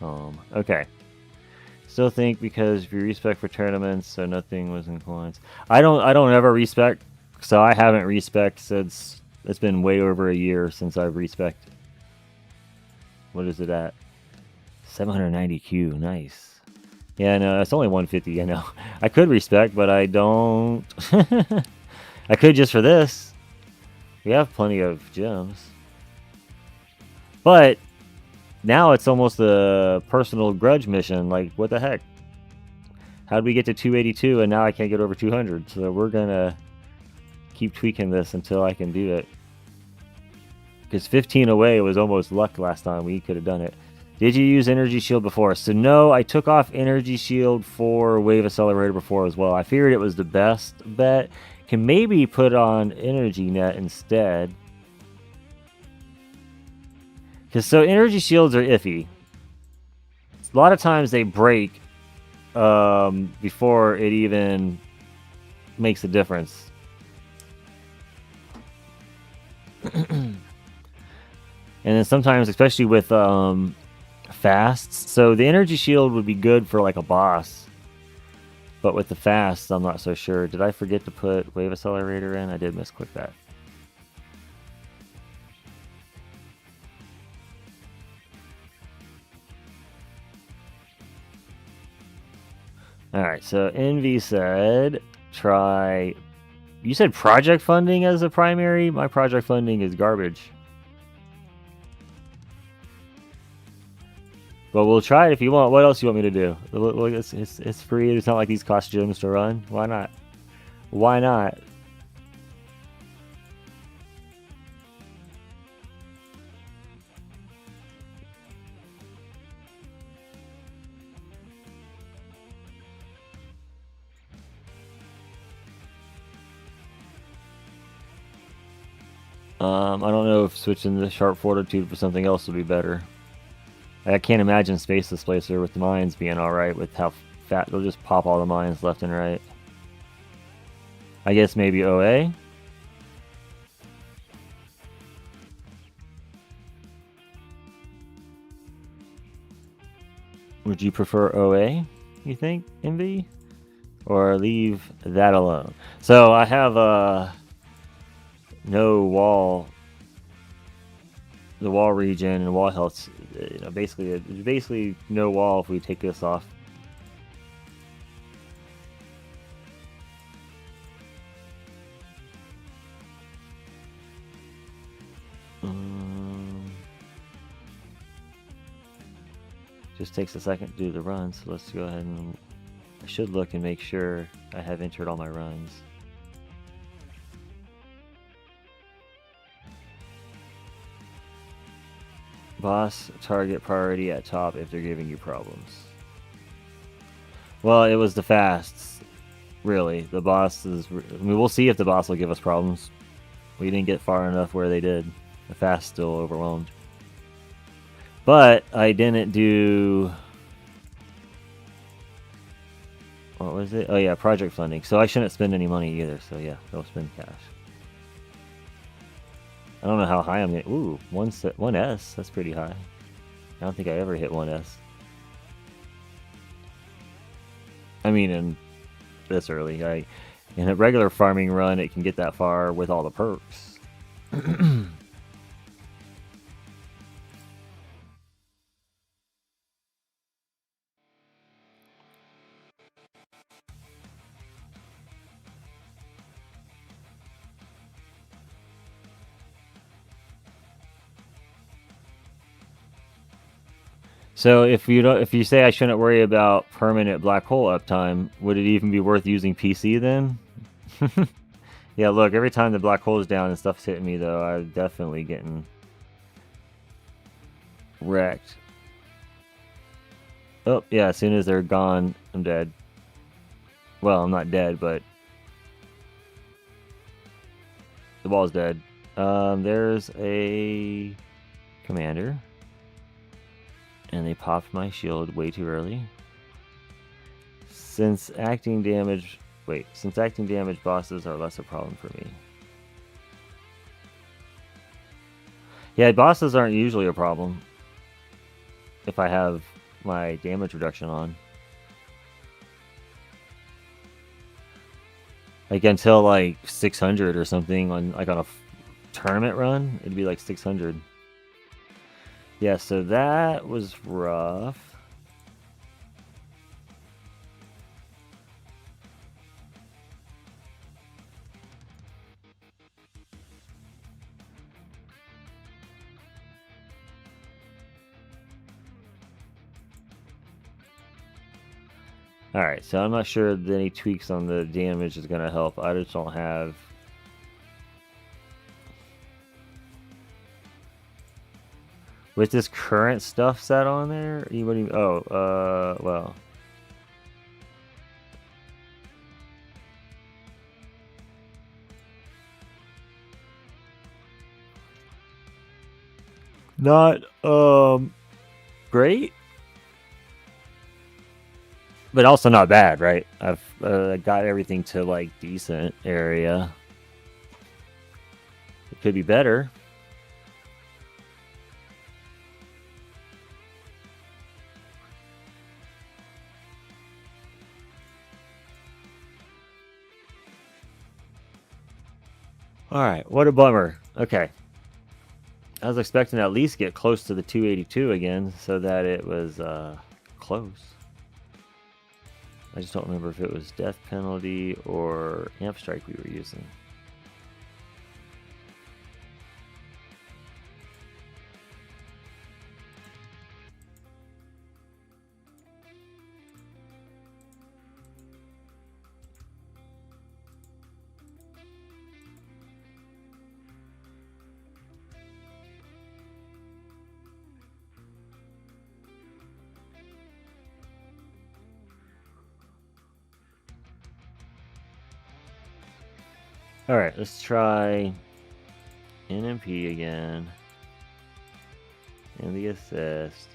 Home. Okay. Still think because if you respec for tournaments, so nothing was in coins. I don't ever respec, so I haven't respec since it's been way over a year since I've respec. What is it at? 790 Q, nice. Yeah, no, it's only 150. I know. I could respec, but I don't. I could just for this. We have plenty of gems, but now it's almost a personal grudge mission. Like, what the heck? How'd we get to 282 and now I can't get over 200? So we're gonna keep tweaking this until I can do it. Because 15 away was almost luck last time. We could have done it. Did you use Energy Shield before? So no, I took off Energy Shield for Wave Accelerator before as well. I figured it was the best bet. Can maybe put on Energy Net instead. Because so Energy Shields are iffy. A lot of times they break before it even makes a difference. And then sometimes, especially with fasts, so the Energy Shield would be good for like a boss. But with the fasts, I'm not so sure. Did I forget to put Wave Accelerator in? I did misclick that. Alright, so Envy said, try... You said project funding as a primary? My project funding is garbage. But we'll try it if you want. What else do you want me to do? It's free. It's not like these cost gems to run. Why not? Why not? I don't know if switching the Sharp Fortitude for something else would be better. I can't imagine Space Displacer with the mines being alright with how fat they'll just pop all the mines left and right. I guess maybe OA? Would you prefer OA, you think, Envy? Or leave that alone? So I have no wall, the wall region and wall health, you know, basically no wall if we take this off. Just takes a second to do the run, so let's go ahead and I should look and make sure I have entered all my runs. Boss target priority at top if they're giving you problems. Well, it was the fasts, really. The boss is... I mean, we'll see if the boss will give us problems. We didn't get far enough where they did. The fast still overwhelmed. But I didn't do... What was it? Oh yeah, project funding. So I shouldn't spend any money either. So yeah, don't spend cash. I don't know how high I'm getting. Ooh, 1S. That's pretty high. I don't think I ever hit 1S. I mean, in this early. In a regular farming run, it can get that far with all the perks. So if you say I shouldn't worry about permanent black hole uptime, would it even be worth using PC then? Yeah, look, every time the black hole is down and stuff's hitting me, though, I'm definitely getting wrecked. Oh, yeah, as soon as they're gone, I'm dead. Well, I'm not dead, but the ball's dead. There's a commander. And they popped my shield way too early. Since acting damage bosses are less a problem for me. Yeah, bosses aren't usually a problem if I have my damage reduction on. Like until like 600 or something on a tournament run, it'd be like 600. Yeah, so that was rough. Alright, so I'm not sure that any tweaks on the damage is going to help. I just don't have... With this current stuff set on there? Well... Not, great? But also not bad, right? I've got everything to, like, decent area. It could be better. Alright, what a bummer. Okay. I was expecting to at least get close to the 282 again, so that it was, close. I just don't remember if it was death penalty or amp strike we were using. Alright, let's try NMP again. And the assist.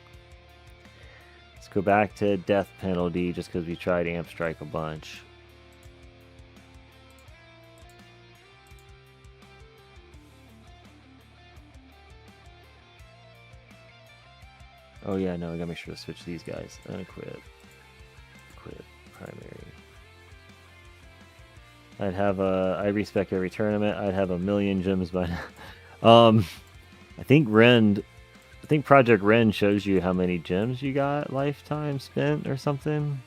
Let's go back to death penalty just because we tried amp strike a bunch. Oh yeah, no, I gotta make sure to switch these guys. Unequip. Equip. Primary. I'd have I respec every tournament. I'd have 1,000,000 gems by now. I think Project Ren shows you how many gems you got lifetime spent or something.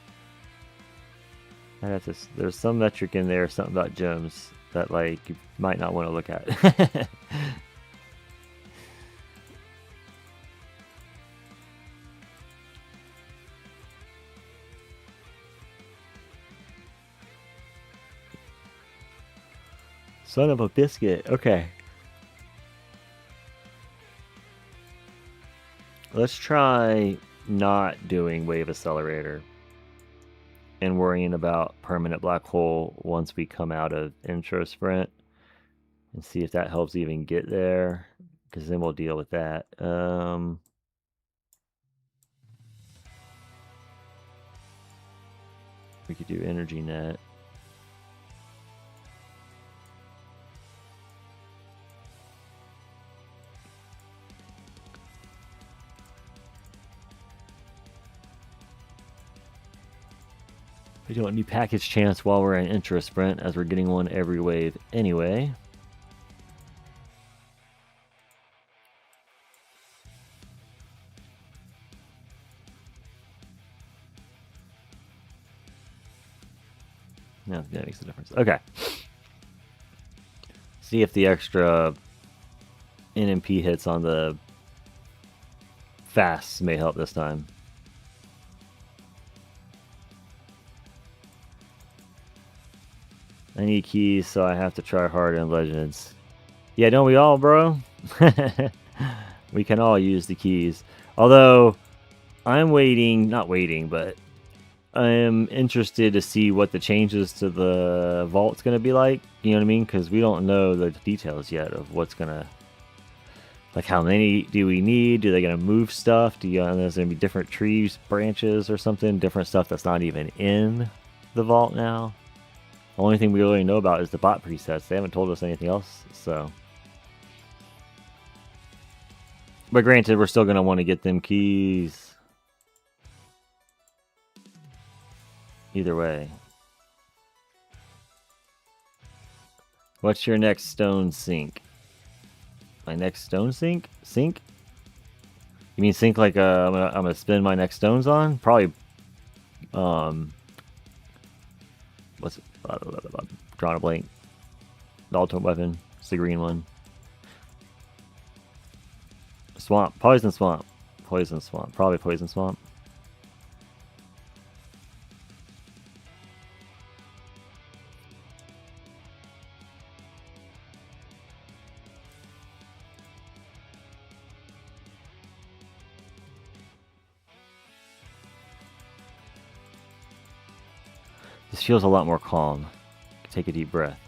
There's some metric in there, something about gems that like you might not want to look at. Son of a biscuit. Okay. Let's try not doing wave accelerator and worrying about permanent black hole once we come out of intro sprint and see if that helps even get there, because then we'll deal with that. We could do energy net. We don't need package chance while we're in intro sprint, as we're getting one every wave anyway. No, that makes a difference. Okay. See if the extra NMP hits on the fast may help this time. I need keys, so I have to try hard in Legends. Yeah, don't we all, bro? We can all use the keys. Although, I'm waiting, not waiting, but I am interested to see what the changes to the vault's going to be like. You know what I mean? Because we don't know the details yet of what's going to... Like, how many do we need? Do they going to move stuff? There's going to be different trees, branches, or something? Different stuff that's not even in the vault now? The only thing we really know about is the bot presets. They haven't told us anything else, so... But granted, we're still going to want to get them keys. Either way. What's your next stone sink? My next stone sink? Sink? You mean sink like I'm gonna spin my next stones on? Probably. What's it? Drawing a blank. The ultimate weapon. It's the green one. Swamp. Poison swamp. Poison swamp. Probably poison swamp. This feels a lot more calm. Take a deep breath.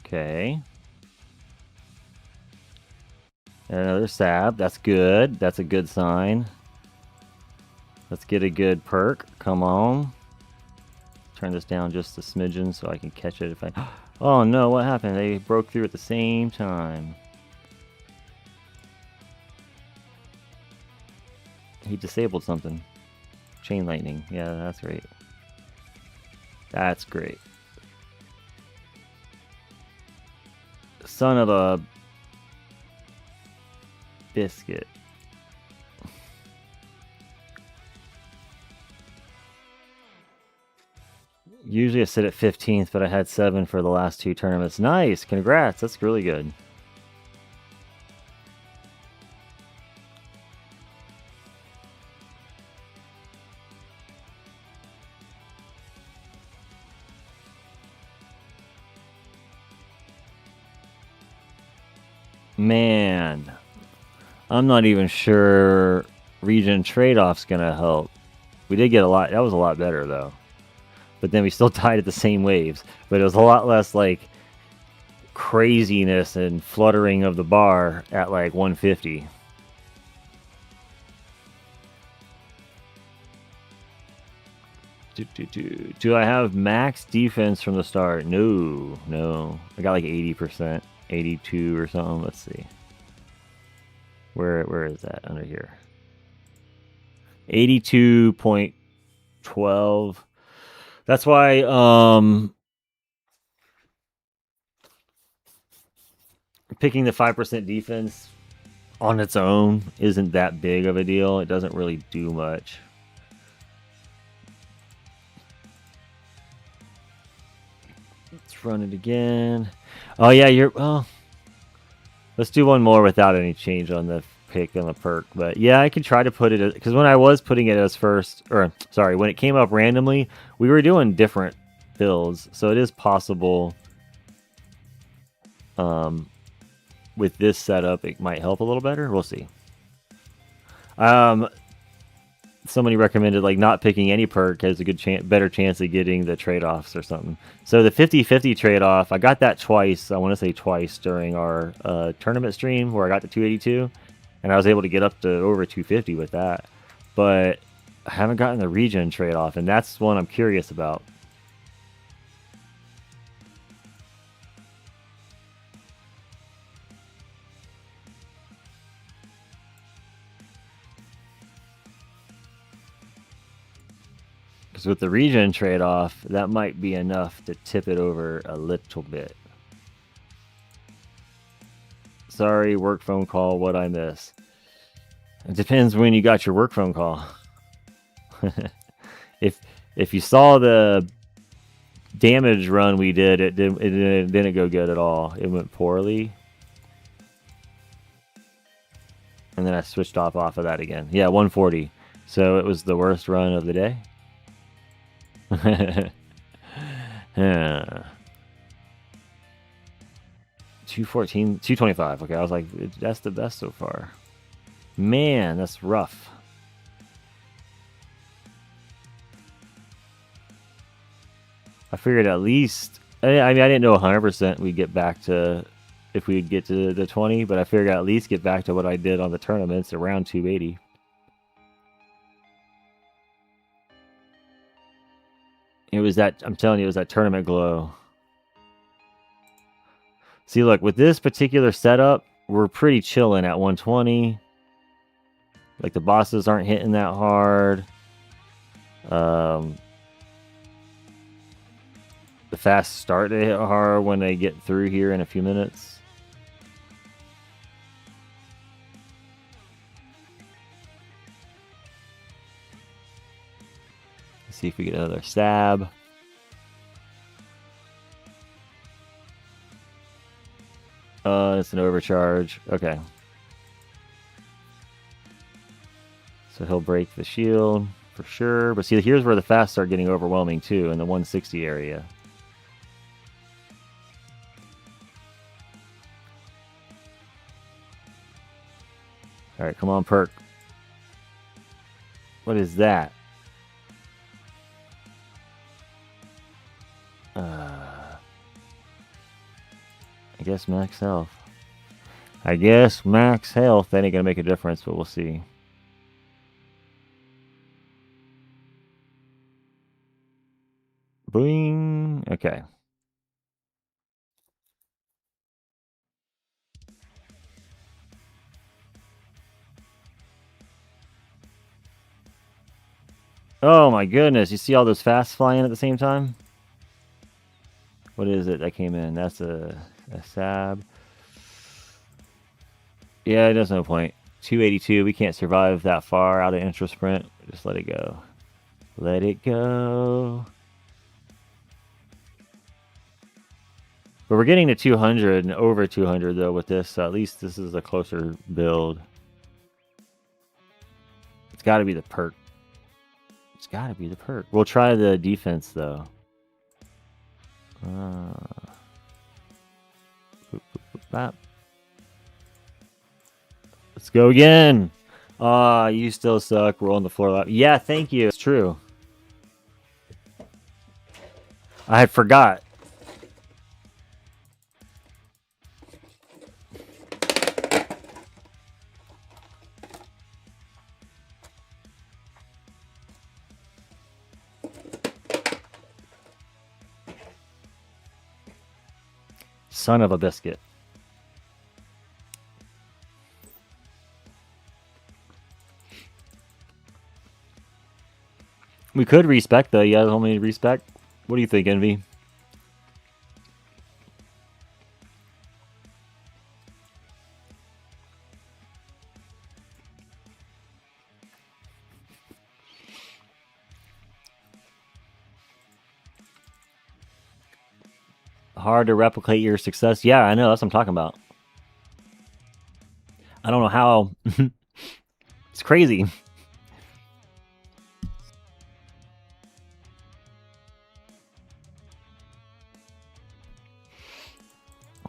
Okay. And another sab. That's good. That's a good sign. Let's get a good perk. Come on. Turn this down just a smidgen so I can catch it if I... Oh no, what happened? They broke through at the same time. He disabled something. Chain lightning. Yeah, that's great. That's great. Son of a biscuit. Usually I sit at 15th, but I had 7 for the last 2 tournaments. Nice! Congrats! That's really good. Man, I'm not even sure region trade-off's gonna help. We did get a lot. That was a lot better though. But then we still tied at the same waves. But it was a lot less like craziness and fluttering of the bar at like 150. Do I have max defense from the start? No, no. I got like 80%, 82 or something. Let's see. Where is that? Under here. 82.12. That's why picking the 5% defense on its own isn't that big of a deal. It doesn't really do much. Let's run it again. Oh yeah, well, let's do one more without any change on the pick on the perk. But yeah, I could try to put it, because when I was putting it as first, or sorry, when it came up randomly, we were doing different builds, so it is possible with this setup it might help a little better. We'll see. Somebody recommended like not picking any perk has a good better chance of getting the trade-offs or something. So the 50-50 trade-off, I got that twice. I want to say twice during our tournament stream where I got to 282, and I was able to get up to over 250 with that. But I haven't gotten the region trade-off, and that's one I'm curious about. Because with the regen trade-off, that might be enough to tip it over a little bit. Sorry, work phone call. What'd I miss? It depends when you got your work phone call. If you saw the damage run we did, it didn't go good at all. It went poorly. And then I switched off of that again. Yeah, 140. So it was the worst run of the day. Yeah. 214, 225. Okay, I was like, that's the best so far. Man, that's rough. I figured at least, I mean, I didn't know 100% we'd get back to, if we'd get to the 20, but I figured I'd at least get back to what I did on the tournaments, around 280. It was that, I'm telling you, it was that tournament glow. See, look, with this particular setup, we're pretty chilling at 120. Like, the bosses aren't hitting that hard. The fast start to hit hard when they get through here in a few minutes. Let's see if we get another stab. It's an overcharge. Okay. So he'll break the shield for sure. But see, here's where the fast start getting overwhelming too, in the 160 area. All right, come on, perk. What is that? I guess max health. I guess max health. That ain't gonna make a difference, but we'll see. Boing. Okay. Oh my goodness. You see all those fast flying at the same time? What is it that came in? That's a sab. Yeah, there's no point. 282. We can't survive that far out of intro sprint. Just let it go. Let it go. But we're getting to 200 and over 200 though with this. So at least this is a closer build. It's got to be the perk. It's got to be the perk. We'll try the defense though. Let's go again. You still suck. We're on the floor lap. Yeah, thank you. It's true. I had forgot. Son of a biscuit. We could respec though. You guys want me to respec? What do you think, Envy? Hard to replicate your success. Yeah, I know. That's what I'm talking about. I don't know how. It's crazy.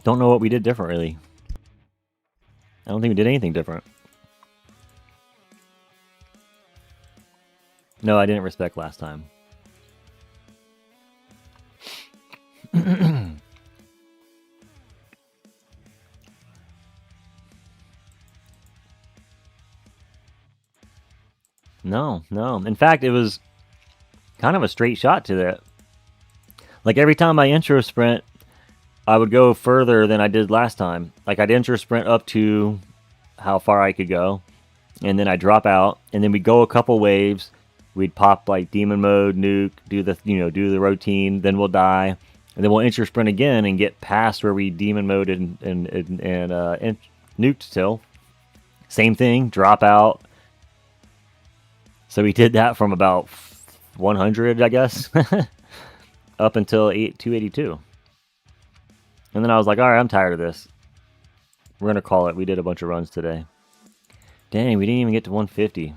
Don't know what we did different, really. I don't think we did anything different. No, I didn't respect last time. No. In fact, it was kind of a straight shot to that. Like every time I intro sprint, I would go further than I did last time. Like I'd intro sprint up to how far I could go, and then I drop out, and then we go a couple waves, we'd pop like demon mode, nuke, do the routine, then we'll die, and then we'll enter sprint again and get past where we demon mode and nuked till. Same thing, drop out. So we did that from about 100, I guess, up until 282. And then I was like, all right, I'm tired of this. We're going to call it. We did a bunch of runs today. Dang, we didn't even get to 150.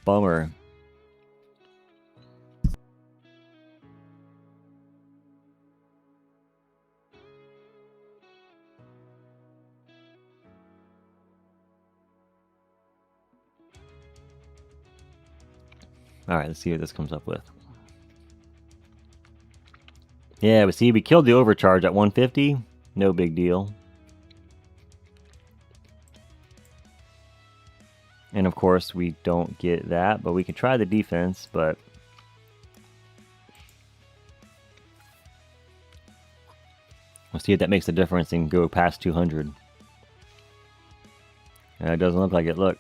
Bummer. All right, let's see what this comes up with. Yeah, but see, we killed the overcharge at 150. No big deal. And of course, we don't get that, but we can try the defense, but we'll see if that makes a difference and go past 200. It doesn't look like it. Look.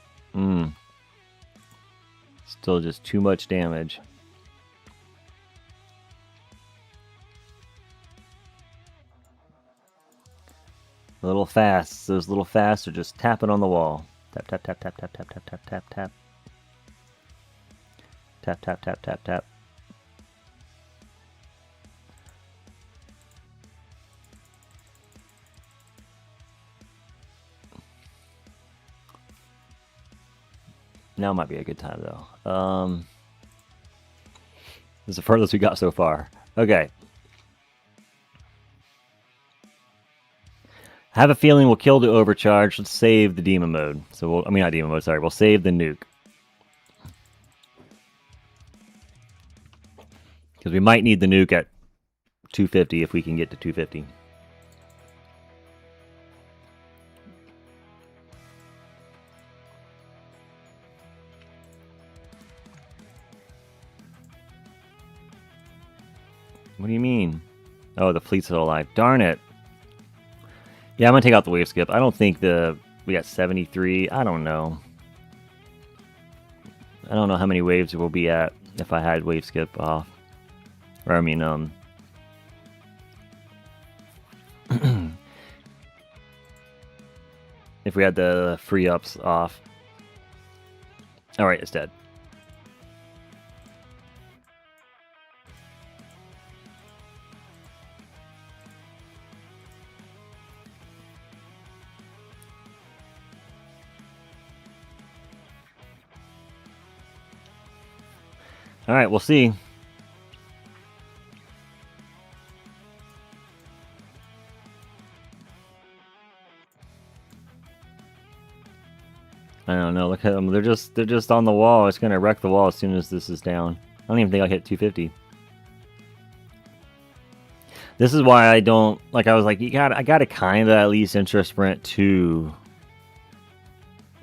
Still just too much damage. A little fast. Those little fasts are just tapping on the wall. Tap, tap, tap, tap, tap, tap, tap, tap, tap, tap. Tap, tap, tap, tap, tap. Now might be a good time, though. This is the furthest we got so far. Okay. I have a feeling we'll kill the overcharge. Let's save the demon mode. So not demon mode, sorry. We'll save the nuke. Because we might need the nuke at 250 if we can get to 250. What do you mean? Oh, the fleet's still alive. Darn it. Yeah, I'm going to take out the wave skip. I don't think we got 73. I don't know. I don't know how many waves we'll be at if I had wave skip off. Or, I mean, if we had the free ups off. Alright, it's dead. Alright, we'll see. I don't know, look at them. They're just on the wall. It's gonna wreck the wall as soon as this is down. I don't even think I'll hit 250. This is why I don't like. I was like, I gotta kinda at least intra sprint to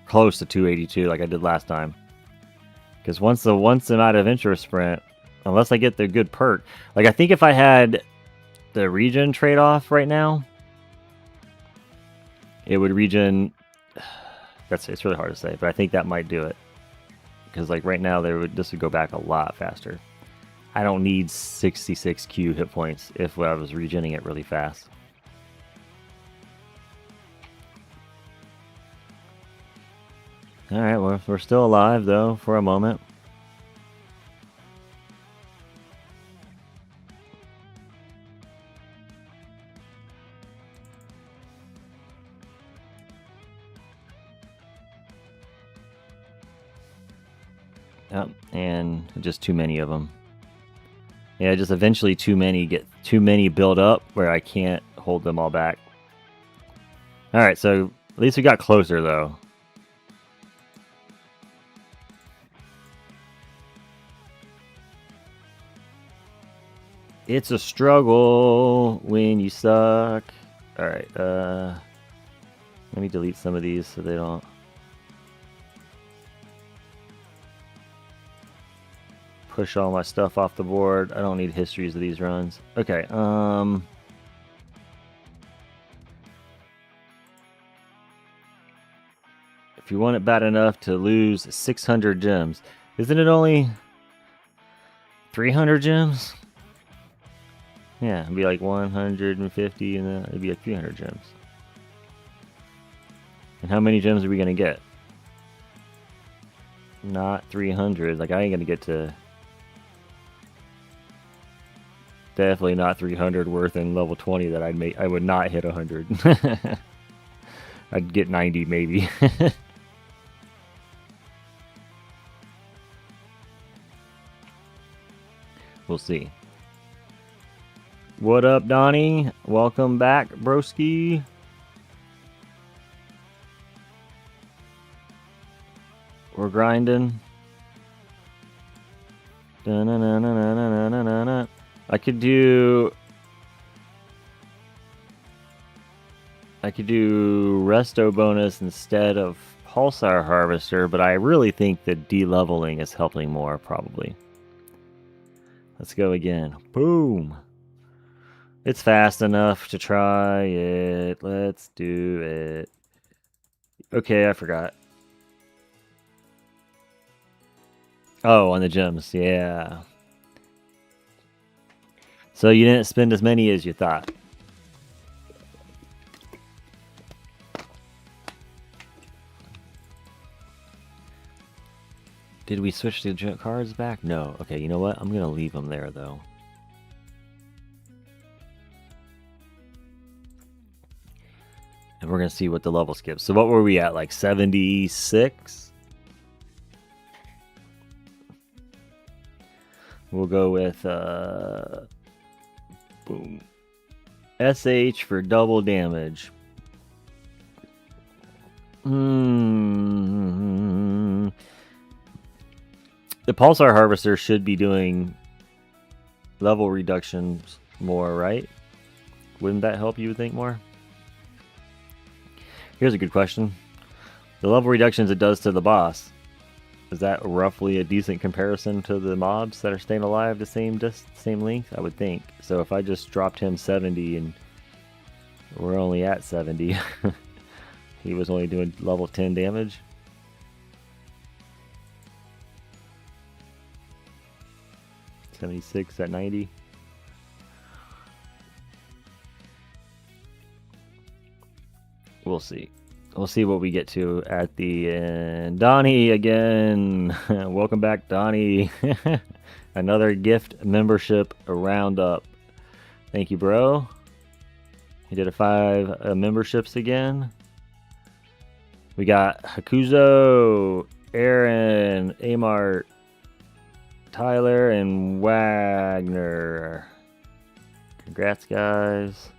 close to 282 like I did last time. Because once I'm out of intra sprint, unless I get the good perk, like I think if I had the regen trade off right now, it would regen. It's really hard to say, but I think that might do it. Because like right now, this would go back a lot faster. I don't need 66 Q hit points if I was regenning it really fast. Alright, we're still alive though for a moment. Yep, and just too many of them. Yeah, just eventually too many build up where I can't hold them all back. Alright, so at least we got closer though. It's a struggle when you suck. Alright, let me delete some of these so they don't... push all my stuff off the board. I don't need histories of these runs. Okay, If you want it bad enough to lose 600 gems. Isn't it only 300 gems? Yeah, it'd be like 150 and then it'd be like 300 gems. And how many gems are we gonna get? Not 300. Like I ain't gonna get to... Definitely not 300 worth in level 20 that I would not hit 100. I'd get 90 maybe. We'll see. What up, Donnie? Welcome back, broski. We're grinding. Da-na-na-na-na-na-na-na-na. I could do resto bonus instead of pulsar harvester, but I really think that de-leveling is helping more probably. Let's go again. Boom. It's fast enough to try it. Let's do it. Okay, I forgot. Oh, on the gems, yeah. So you didn't spend as many as you thought. Did we switch the cards back? No. Okay, you know what? I'm going to leave them there, though. And we're going to see what the level skips. So what were we at? Like 76? We'll go with... boom. SH for double damage. The Pulsar Harvester should be doing level reductions more, right? Wouldn't that help you think more? Here's a good question. The level reductions it does to the boss, is that roughly a decent comparison to the mobs that are staying alive the same length? I would think. So if I just dropped him 70 and we're only at 70, he was only doing level 10 damage. $76 at 90. We'll see. We'll see what we get to at the end. Donnie again. Welcome back, Donnie. Another gift membership roundup. Thank you, bro. He did a 5 memberships again. We got Hakuzo, Aaron, Amart, Tyler, and Wagner. Congrats, guys.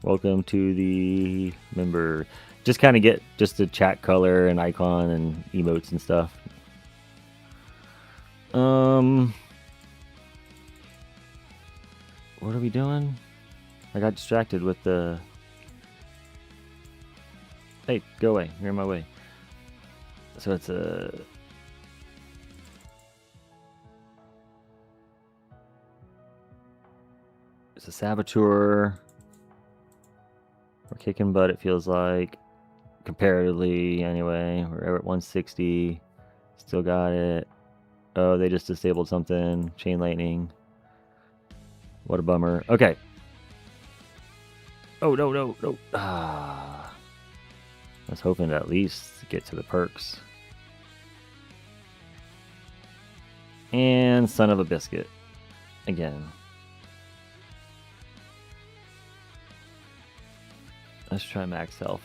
Welcome to the member. Just kind of get just a chat color and icon and emotes and stuff. What are we doing? I got distracted with the... Hey, go away. You're in my way. So it's a... It's a saboteur. We're kicking butt, it feels like. Comparatively, anyway. We're at 160. Still got it. Oh, they just disabled something. Chain lightning. What a bummer. Okay. Oh, no, no, no. Ah. I was hoping to at least get to the perks. And son of a biscuit. Again. Let's try max health.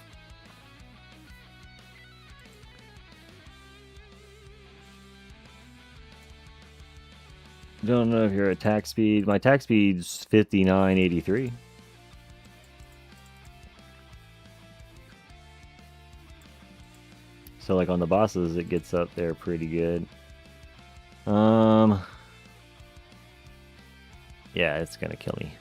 Don't know if your attack speed. My attack speed's 5983. So like on the bosses it gets up there pretty good. Yeah, it's gonna kill me.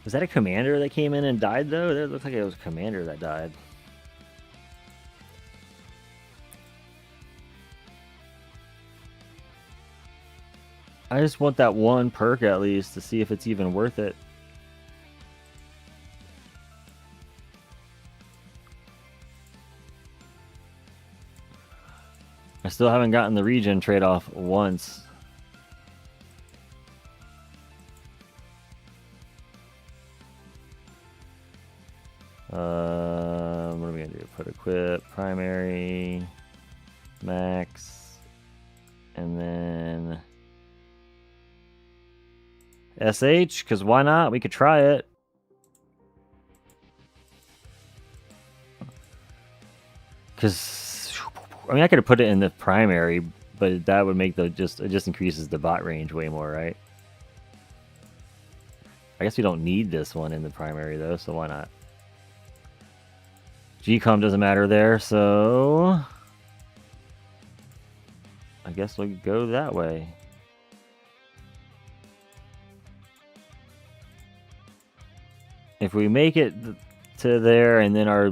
Was that a commander that came in and died, though? It looked like it was a commander that died. I just want that one perk at least to see if it's even worth it. I still haven't gotten the regen trade-off once. What are we gonna do? Put equip, primary, max, and then SH, because why not? We could try it. Because, I mean, I could have put it in the primary, but that would make it just increases the bot range way more, right? I guess we don't need this one in the primary, though, so why not? GCOM doesn't matter there, so I guess we'll go that way. If we make it to there and then our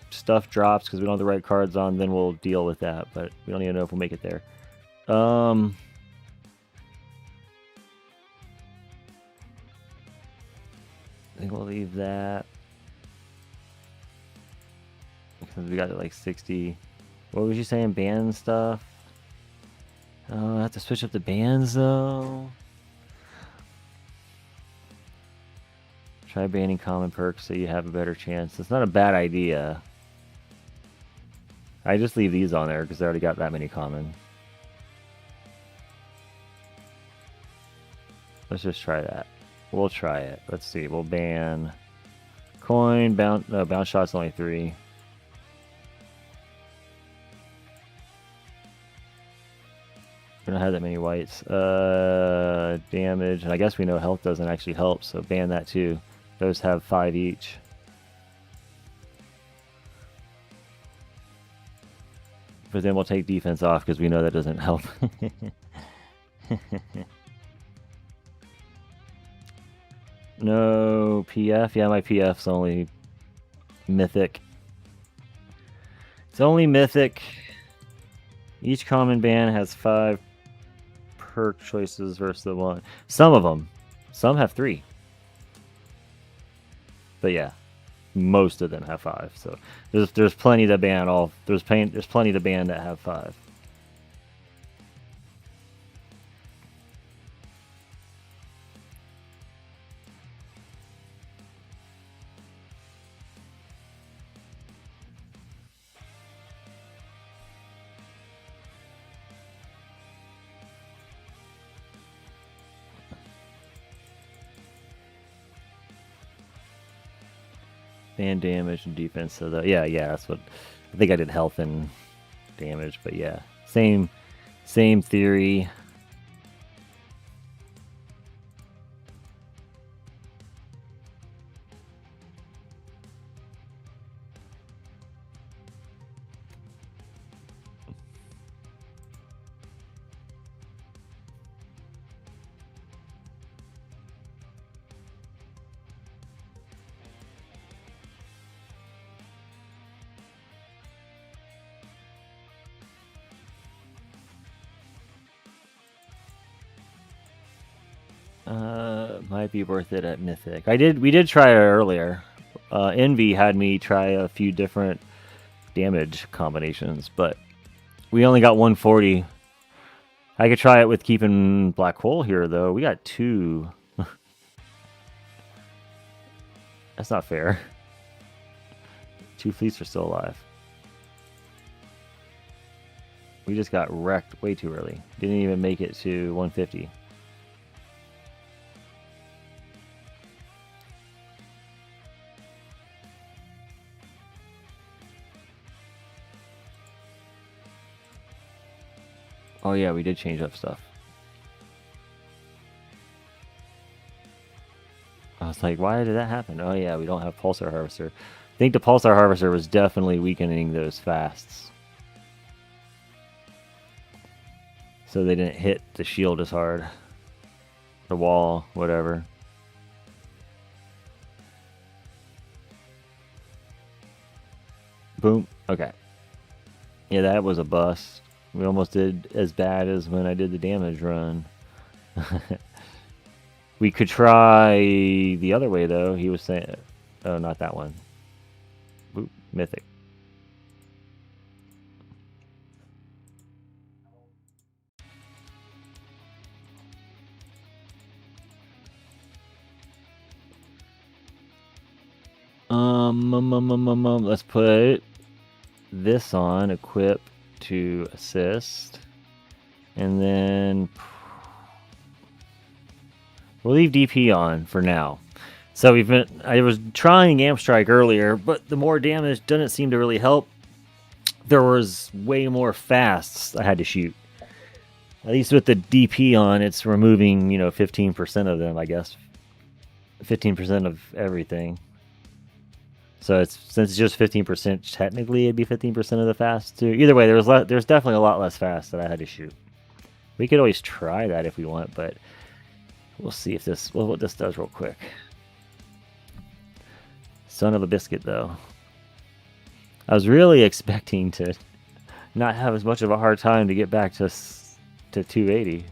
stuff drops because we don't have the right cards on, then we'll deal with that, but we don't even know if we'll make it there. I think we'll leave that. Because we got it like 60. What was you saying? Band stuff? Oh, I have to switch up the bands though. Try banning common perks so you have a better chance. It's not a bad idea. I just leave these on there because I already got that many common. Let's just try that. We'll try it. Let's see. We'll ban coin, bounce. No, bounce shot's only 3. We don't have that many whites. Damage, and I guess we know health doesn't actually help, so ban that too. Those have 5 each. But then we'll take defense off because we know that doesn't help. No PF? Yeah, my PF's only mythic. It's only mythic. Each common ban has 5 perk choices versus the one. Some of them. Some have 3. But yeah, most of them have 5. So there's plenty to ban all. There's plenty to ban that have 5. And damage and defense. So yeah, that's what I think. I did health and damage, but yeah, same theory. Might be worth it at Mythic. We did try it earlier. Envy had me try a few different damage combinations, but we only got 140. I could try it with keeping Black Hole here, though. We got 2. That's not fair. 2 fleets are still alive. We just got wrecked way too early. Didn't even make it to 150. Oh yeah, we did change up stuff. I was like, why did that happen? Oh yeah, we don't have Pulsar Harvester. I think the Pulsar Harvester was definitely weakening those fasts. So they didn't hit the shield as hard. The wall, whatever. Boom. Okay. Yeah, that was a bust. We almost did as bad as when I did the damage run. We could try the other way, though. He was saying... Oh, not that one. Oop, Mythic. Let's put this on, equip to assist. And then we'll leave DP on for now. So I was trying Amp Strike earlier, but the more damage doesn't seem to really help. There was way more fasts I had to shoot. At least with the DP on, it's removing, 15% of them, I guess. 15% of everything. So since it's just 15%, technically it'd be 15% of the fast too. Either way, there's definitely a lot less fast that I had to shoot. We could always try that if we want, but we'll see if what this does real quick. Son of a biscuit, though. I was really expecting to not have as much of a hard time to get back to 280.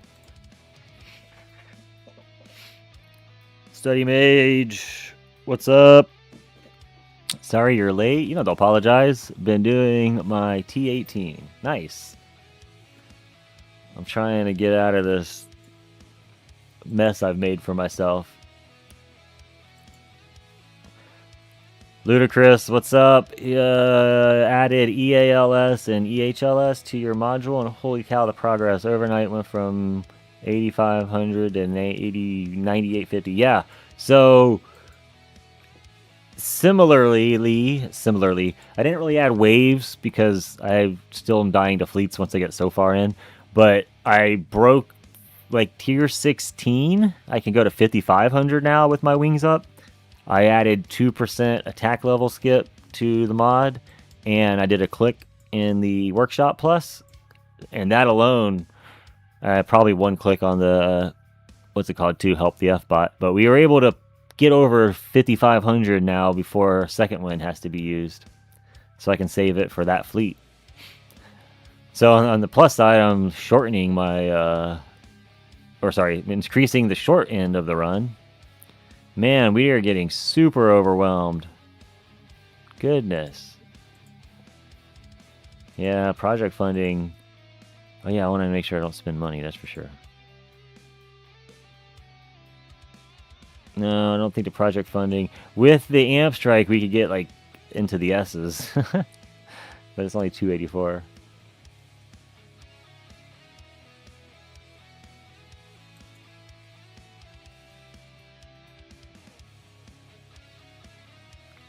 Study Mage, what's up? Sorry you're late. Don't apologize. Been doing my T18. Nice. I'm trying to get out of this mess I've made for myself. Ludicrous, what's up? Added EALS and EHLS to your module, and holy cow, the progress overnight went from 8,500 to 9850. Yeah, so similarly, I didn't really add waves because I still am dying to fleets once I get so far in, but I broke like tier 16. I can go to 5,500 now with my wings up. I added 2% attack level skip to the mod, and I did a click in the Workshop Plus, and that alone, probably one click on the, to help the F-bot, but we were able to get over 5,500 now before second wind has to be used, so I can save it for that fleet. So on the plus side, I'm shortening my, increasing the short end of the run. Man, we are getting super overwhelmed. Goodness. Yeah, project funding. Oh yeah, I want to make sure I don't spend money, that's for sure. No, I don't think the project funding. With the Amp Strike, we could get like into the S's. But it's only 284.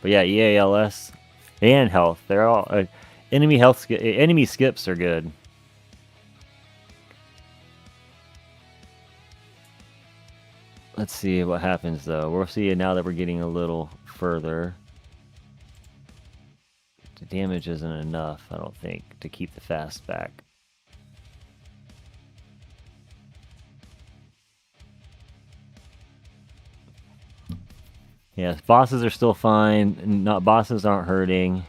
But yeah, EALS and health. They're all enemy skips are good. Let's see what happens though. We'll see now that we're getting a little further. The damage isn't enough, I don't think, to keep the fast back. Yeah, bosses are still fine. Bosses aren't hurting.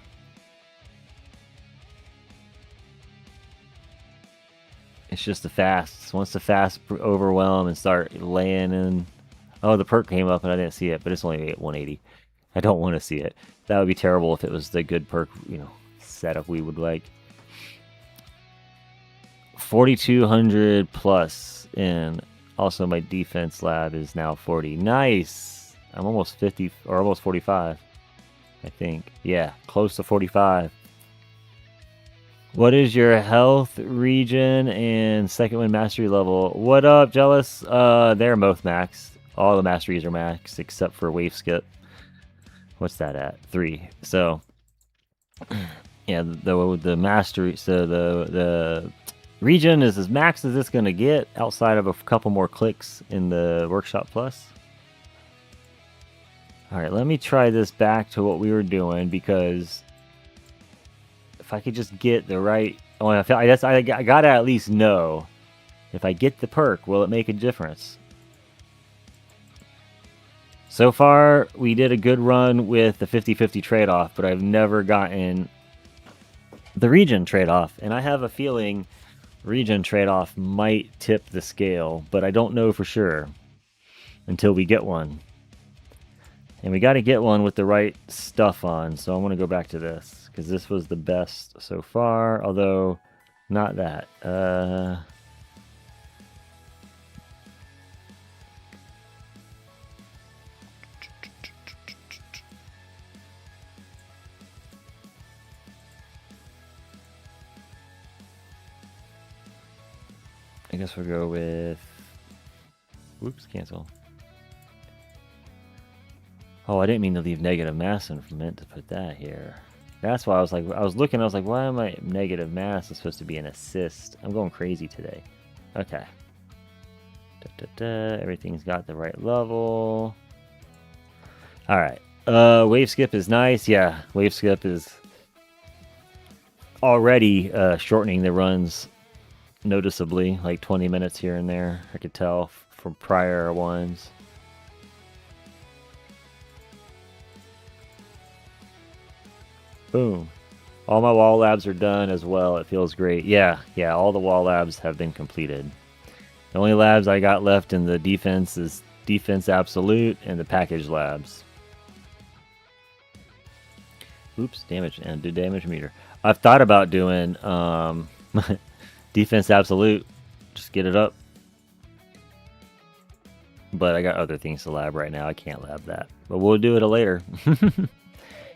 It's just the fasts. Once the fasts overwhelm and start laying in... Oh, the perk came up and I didn't see it, but it's only at 180. I don't want to see it. That would be terrible if it was the good perk, setup we would like. 4,200 plus in. Also, my defense lab is now 40. Nice! I'm almost 50, or almost 45, I think. Yeah, close to 45. What is your health, region, and second wind mastery level? What up, Jealous? They're both maxed. All the masteries are maxed, except for wave skip. What's that at? 3. So, yeah, the mastery, so the region is as max as it's going to get outside of a couple more clicks in the Workshop Plus. Alright, let me try this back to what we were doing, because if I could just get the right... Oh, I gotta at least know, if I get the perk, will it make a difference? So far, we did a good run with the 50-50 trade-off, but I've never gotten the region trade-off. And I have a feeling Regen trade-off might tip the scale, but I don't know for sure until we get one. And we got to get one with the right stuff on, so I want to go back to this, because this was the best so far, although not that. I guess we'll go with... Whoops, cancel. Oh, I didn't mean to leave negative mass and meant to put that here. That's why I was like, I was looking, I was like, why am I negative mass? It's supposed to be an assist. I'm going crazy today. Okay. Everything's got the right level. Alright. Wave skip is nice. Yeah, wave skip is already shortening the runs noticeably, like 20 minutes here and there. I could tell from prior ones. Boom. All my wall labs are done as well. It feels great. Yeah, all the wall labs have been completed. The only labs I got left in the defense is defense absolute and the package labs. Oops, damage and do damage meter. I've thought about doing defense absolute. Just get it up. But I got other things to lab right now. I can't lab that. But we'll do it later.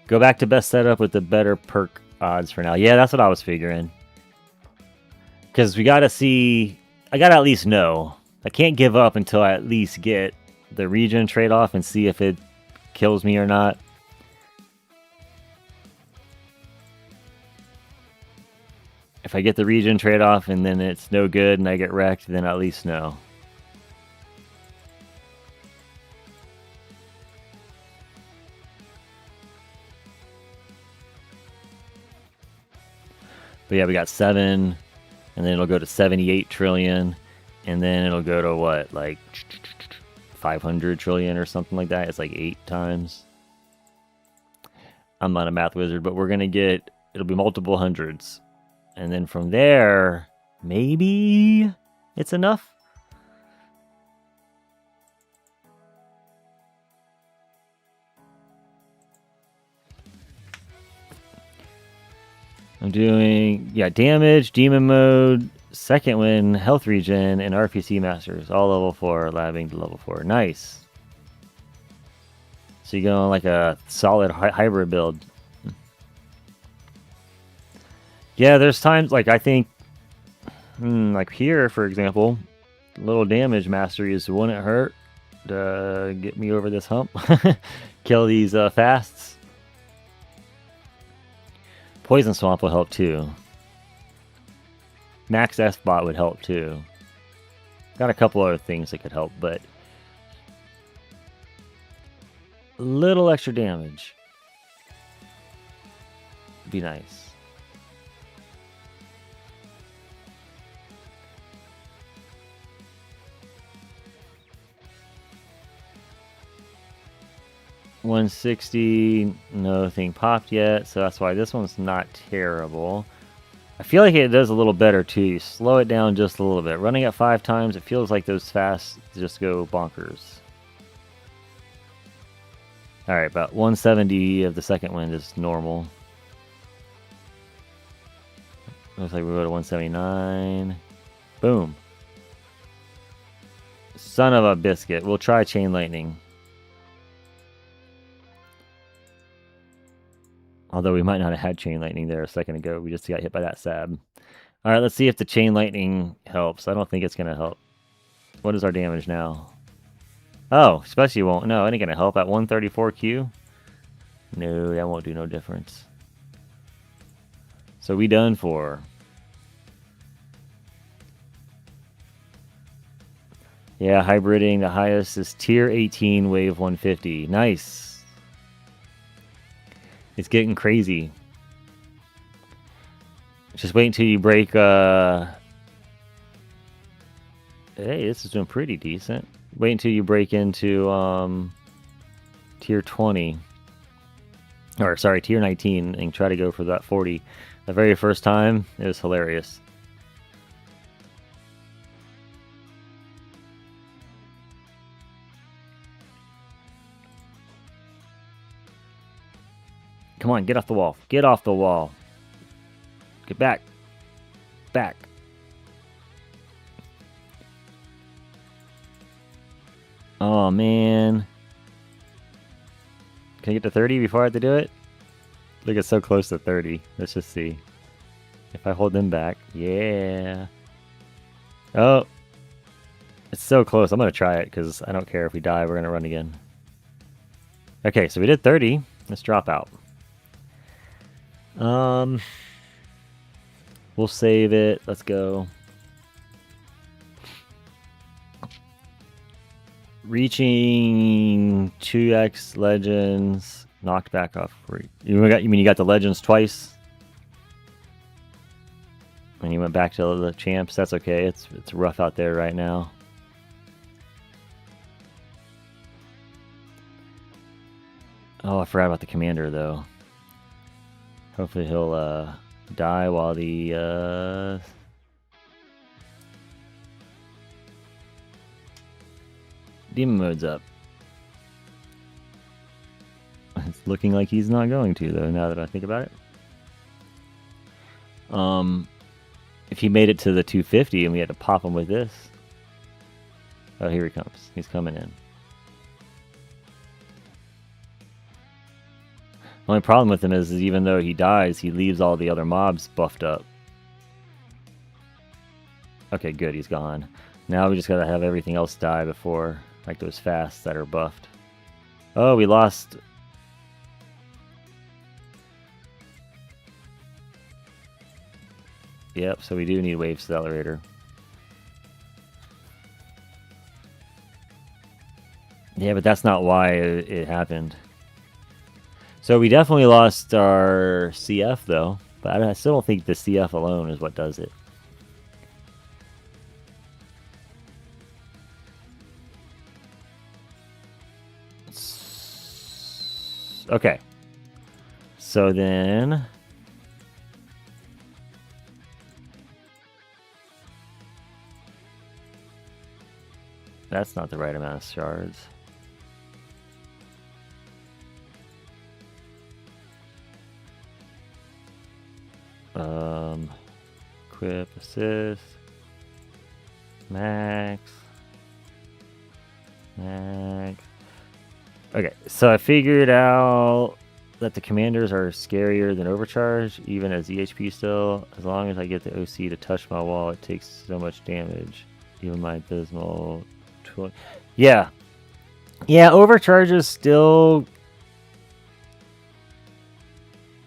Go back to best setup with the better perk odds for now. Yeah, that's what I was figuring. Because we got to see... I got to at least know. I can't give up until I at least get the regen trade-off and see if it kills me or not. If I get the regen trade-off and then it's no good and I get wrecked, then I at least know. But yeah, we got 7, and then it'll go to 78 trillion, and then it'll go to what, like 500 trillion or something like that. It's like 8 times. I'm not a math wizard, but we're gonna get, it'll be multiple hundreds. And then from there, maybe it's enough. I'm doing, yeah, damage, demon mode, second win, health regen, and RPC masters. All level 4, labbing to level 4. Nice. So you're going like a solid hybrid build. Yeah, there's times, like, I think, like here, for example, little damage mastery is wouldn't hurt to get me over this hump. Kill these fasts. Poison Swamp will help too. Max S-Bot would help too. Got a couple other things that could help, but little extra damage would be nice. $160, nothing popped yet, so that's why this one's not terrible. I feel like it does a little better too. You slow it down just a little bit. Running at 5 times, it feels like those fasts just go bonkers. Alright, about 170 of the second wind is normal. Looks like we go to 179. Boom. Son of a biscuit. We'll try Chain Lightning. Although we might not have had Chain Lightning there a second ago. We just got hit by that sab. Alright, let's see if the Chain Lightning helps. I don't think it's going to help. What is our damage now? Oh, especially won't. No, it ain't going to help at 134Q. No, that won't do no difference. So we done for. Yeah, hybriding. The highest is tier 18, wave 150. Nice. It's getting crazy. Just wait until you break, Hey, this is doing pretty decent. Wait until you break into, tier 20. Or, sorry, tier 19, and try to go for that 40. The very first time, it was hilarious. Come on, get off the wall. Get off the wall. Get back. Back. Oh, man. Can I get to 30 before I have to do it? Look, it's so close to 30. Let's just see. If I hold them back. Yeah. Oh. It's so close. I'm going to try it because I don't care if we die. We're going to run again. Okay, so we did 30. Let's drop out. We'll save it. Let's go. Reaching 2x legends. Knocked back off. You mean you got the legends twice? And you went back to the champs. That's okay. It's rough out there right now. Oh, I forgot about the commander though. Hopefully he'll die while the demon mode's up. It's looking like he's not going to though, now that I think about it. If he made it to the 250 and we had to pop him with this. Oh, here he comes. He's coming in. The only problem with him is even though he dies, he leaves all the other mobs buffed up. Okay, good, he's gone. Now we just gotta have everything else die before, like those fasts that are buffed. Oh, we lost. Yep, so we do need wave accelerator. Yeah, but that's not why it happened. So we definitely lost our CF though, but I still don't think the CF alone is what does it. Okay. So then that's not the right amount of shards. Equip, assist, max. Okay, so I figured out that the commanders are scarier than overcharge, even as EHP still. As long as I get the OC to touch my wall, it takes so much damage. Even my abysmal 20. Yeah, overcharges still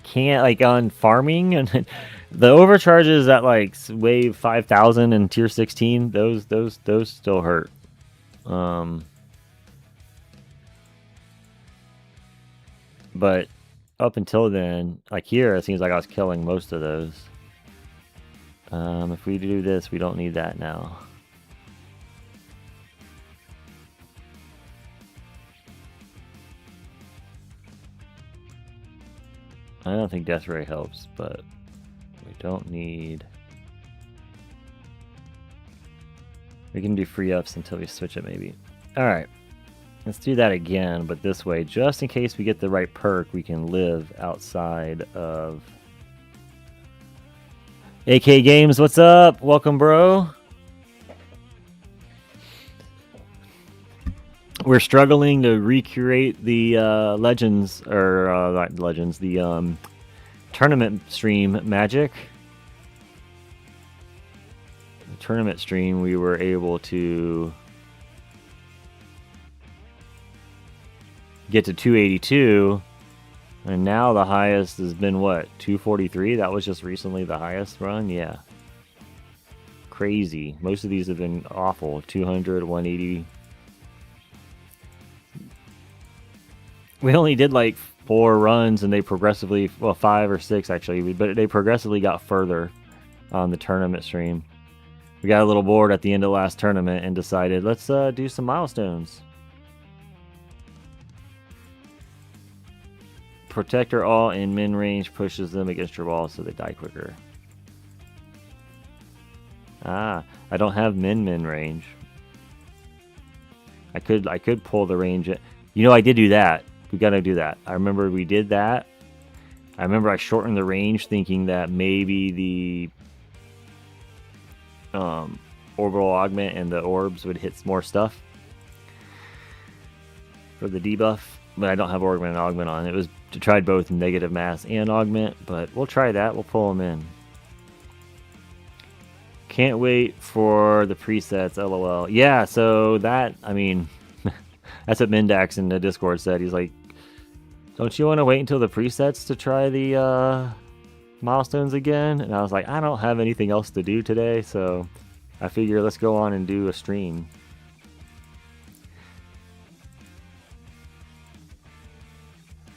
can't, like on farming, and the overcharges at like wave 5000 and tier 16, those still hurt. But up until then, like here, it seems like I was killing most of those. If we do this, we don't need that now. I don't think Death Ray helps, but we don't need... We can do free ups until we switch it maybe. Alright, let's do that again, but this way. Just in case we get the right perk, we can live outside of... AK Games, what's up? Welcome, bro. We're struggling to recreate the Legends, or not Legends, the tournament stream magic. The tournament stream, we were able to get to 282, and now the highest has been what, 243? That was just recently the highest run. Yeah, crazy. Most of these have been awful. 200, 180. We only did like 4 runs, and they progressively, well, 5 or 6 actually, but they progressively got further on the tournament stream. We got a little bored at the end of last tournament and decided, let's do some milestones. Protector all in min range pushes them against your wall so they die quicker. Ah, I don't have min range. I could pull the range. You know, I did do that. We gotta do that. I remember we did that, I remember I shortened the range thinking that maybe the orbital augment and the orbs would hit more stuff for the debuff, but I don't have augment and augment on. It was to try both negative mass and augment, but we'll try that. We'll pull them in. Can't wait for the presets, lol. Yeah, so that, I mean, that's what Mindax in the Discord said. He's like, don't you want to wait until the presets to try the milestones again? And I was like, I don't have anything else to do today, so I figure let's go on and do a stream.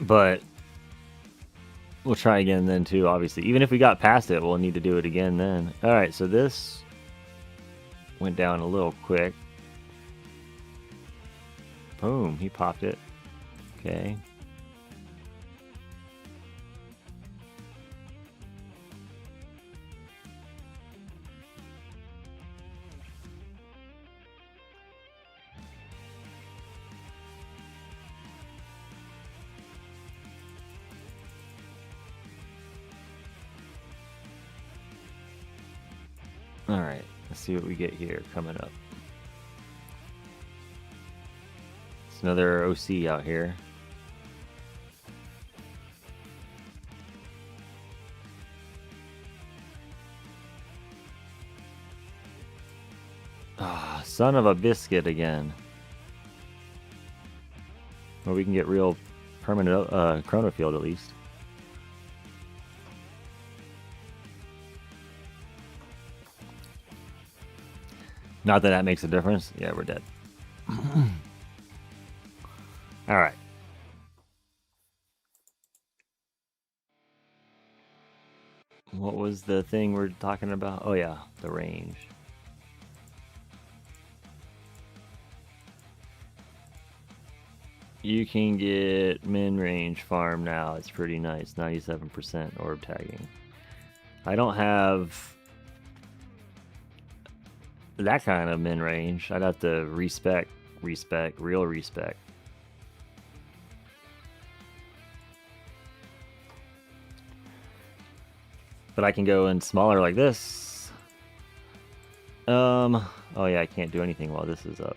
But we'll try again then too, obviously. Even if we got past it, we'll need to do it again then. Alright, so this went down a little quick. Boom, he popped it. Okay. Alright, let's see what we get here coming up. It's another OC out here. Ah, son of a biscuit again. Or we can get real permanent chrono field at least. Not that that makes a difference. Yeah, we're dead. Alright. What was the thing we're talking about? Oh yeah, the range. You can get min range farm now. It's pretty nice. 97% orb tagging. I don't have that kind of min range. I'd have to real respec. But I can go in smaller like this. Oh yeah, I can't do anything while this is up.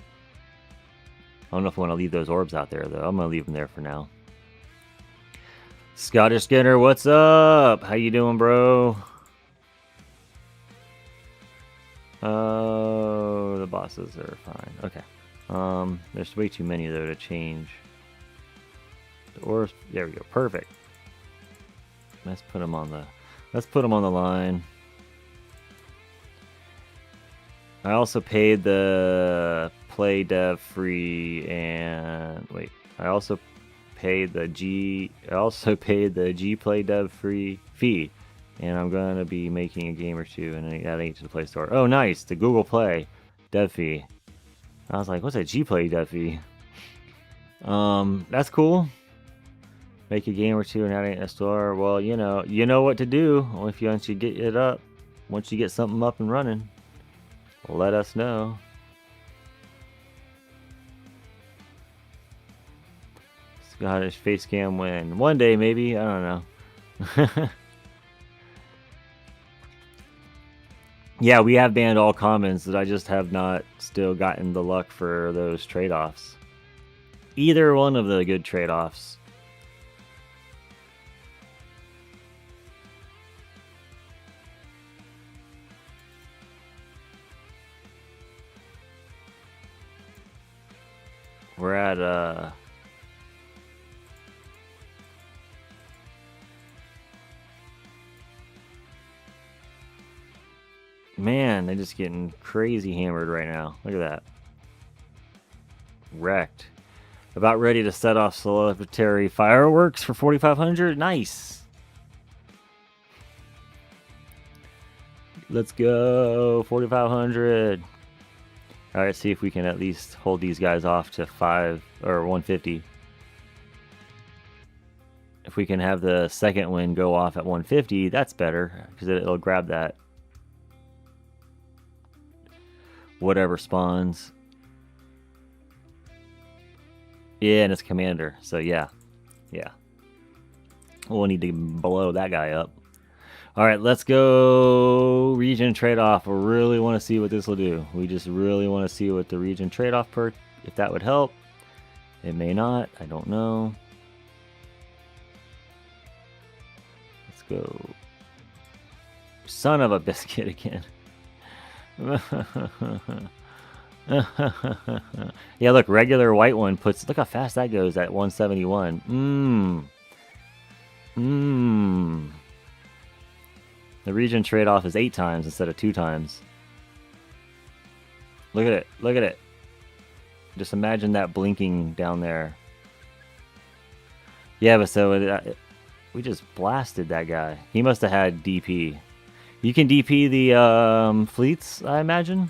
I don't know if I want to leave those orbs out there though. I'm gonna leave them there for now. Scottish Skinner, what's up? How you doing, bro? Oh, the bosses are fine. Okay. There's way too many though to change. The orbs. There we go. Perfect. Let's put them on the line. I also paid the play dev free and wait. I also paid the G play dev free fee. And I'm going to be making a game or two and adding it to the Play Store. Oh, nice. The Google Play dev fee. I was like, what's a G-Play dev fee? That's cool. Make a game or two and add it in the store. Well, you know what to do. Once you get it up. Once you get something up and running, let us know. Scottish face cam win. One day, maybe. I don't know. Yeah, we have banned all commons, that I just have not still gotten the luck for those trade-offs. Either one of the good trade-offs. We're at man, they're just getting crazy hammered right now. Look at that. Wrecked. About ready to set off celebratory fireworks for 4,500. Nice. Let's go. 4,500. All right, see if we can at least hold these guys off to 5 or 150. If we can have the second win go off at 150, that's better because it'll grab that whatever spawns. Yeah, and it's commander. So yeah. We'll need to blow that guy up. All right, let's go region trade-off. I really want to see what this will do. We just really want to see what the region trade-off perk, if that would help. It may not. I don't know. Let's go. Son of a biscuit again. Yeah, look, regular white one puts... Look how fast that goes at 171. The region trade-off is 8 times instead of 2 times. Look at it. Look at it. Just imagine that blinking down there. Yeah, but so we just blasted that guy. He must have had DP. You can DP the fleets, I imagine.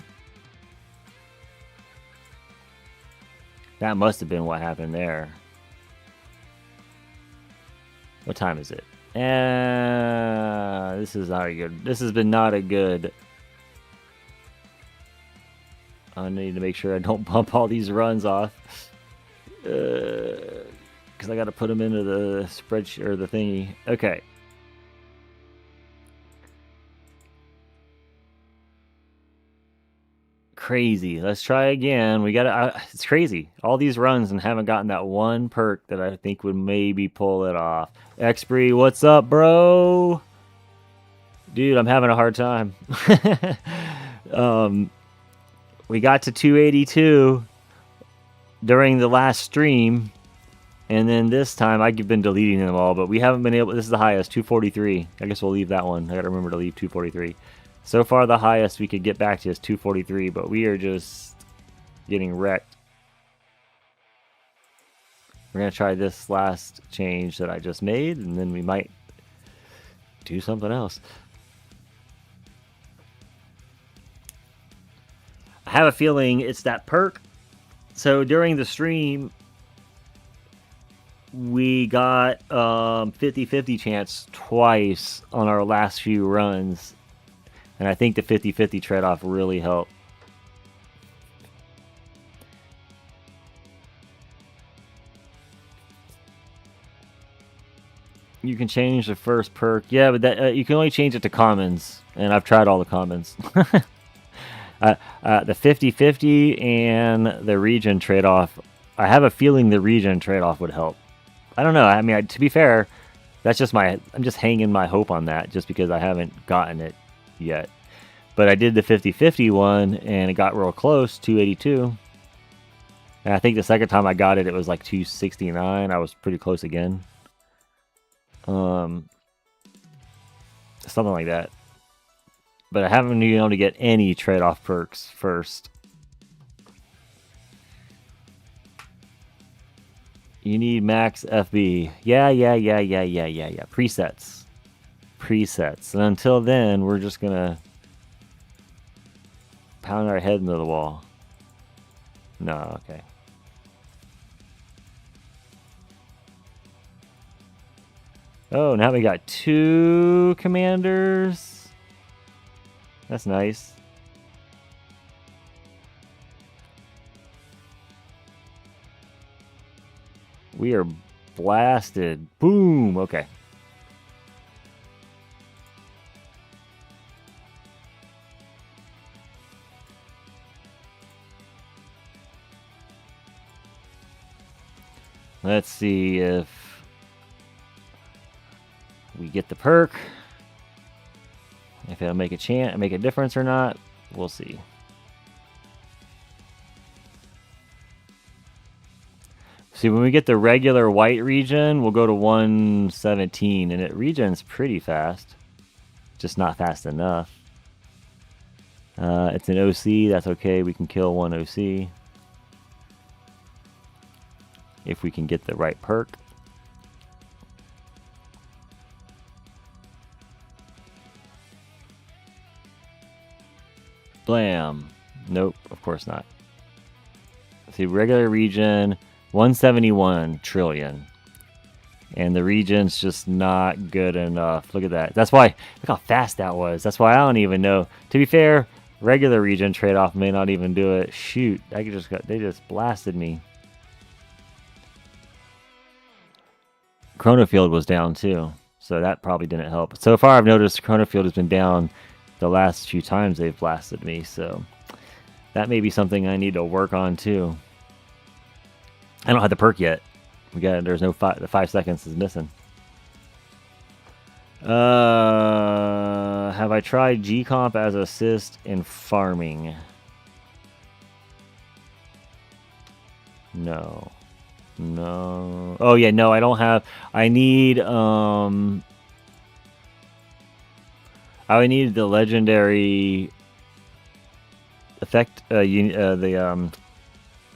That must have been what happened there. What time is it? This is not a good. This has been not a good. I need to make sure I don't bump all these runs off, because I got to put them into the spreadsheet or the thingy. Okay. Crazy. Let's try again. We gotta. It's crazy. All these runs and haven't gotten that one perk that I think would maybe pull it off. Expree, what's up, bro? Dude, I'm having a hard time. We got to 282 during the last stream, and then this time I've been deleting them all, but we haven't been able. This is the highest, 243. I guess we'll leave that one. I gotta remember to leave 243. So far, the highest we could get back to is 243, but we are just getting wrecked. We're going to try this last change that I just made, and then we might do something else. I have a feeling it's that perk. So during the stream, we got 50-50 chance twice on our last few runs. And I think the 50-50 trade-off really helped. You can change the first perk. Yeah, but that you can only change it to commons. And I've tried all the commons. The 50-50 and the region trade-off. I have a feeling the region trade-off would help. I don't know. I mean, to be fair, that's just I'm just hanging my hope on that just because I haven't gotten it yet. But I did the 50-50 one, and it got real close, 282. And I think the second time I got it, it was like 269. I was pretty close again. Something like that. But I haven't been able to get any trade-off perks first. You need max FB. Yeah. Presets. And until then, we're just gonna pound our head into the wall. No, okay. Oh, now we got 2 commanders. That's nice. We are blasted. Boom. Okay. Let's see if we get the perk. If it'll make a difference or not, we'll see. See, when we get the regular white region, we'll go to 117, and it regens pretty fast. Just not fast enough. It's an OC, that's okay. We can kill one OC. If we can get the right perk. Blam. Nope, of course not. See, regular region, 171 trillion. And the region's just not good enough. Look at that. That's why, look how fast that was. That's why I don't even know. To be fair, regular region trade-off may not even do it. Shoot, they just blasted me. Chronofield was down too, so that probably didn't help. So far, I've noticed Chronofield has been down the last few times they've blasted me, so that may be something I need to work on too. I don't have the perk yet. There's no the 5 seconds is missing. Have I tried G-Comp as assist in farming? No. No. Oh yeah, no, I don't have. I need I would need the legendary effect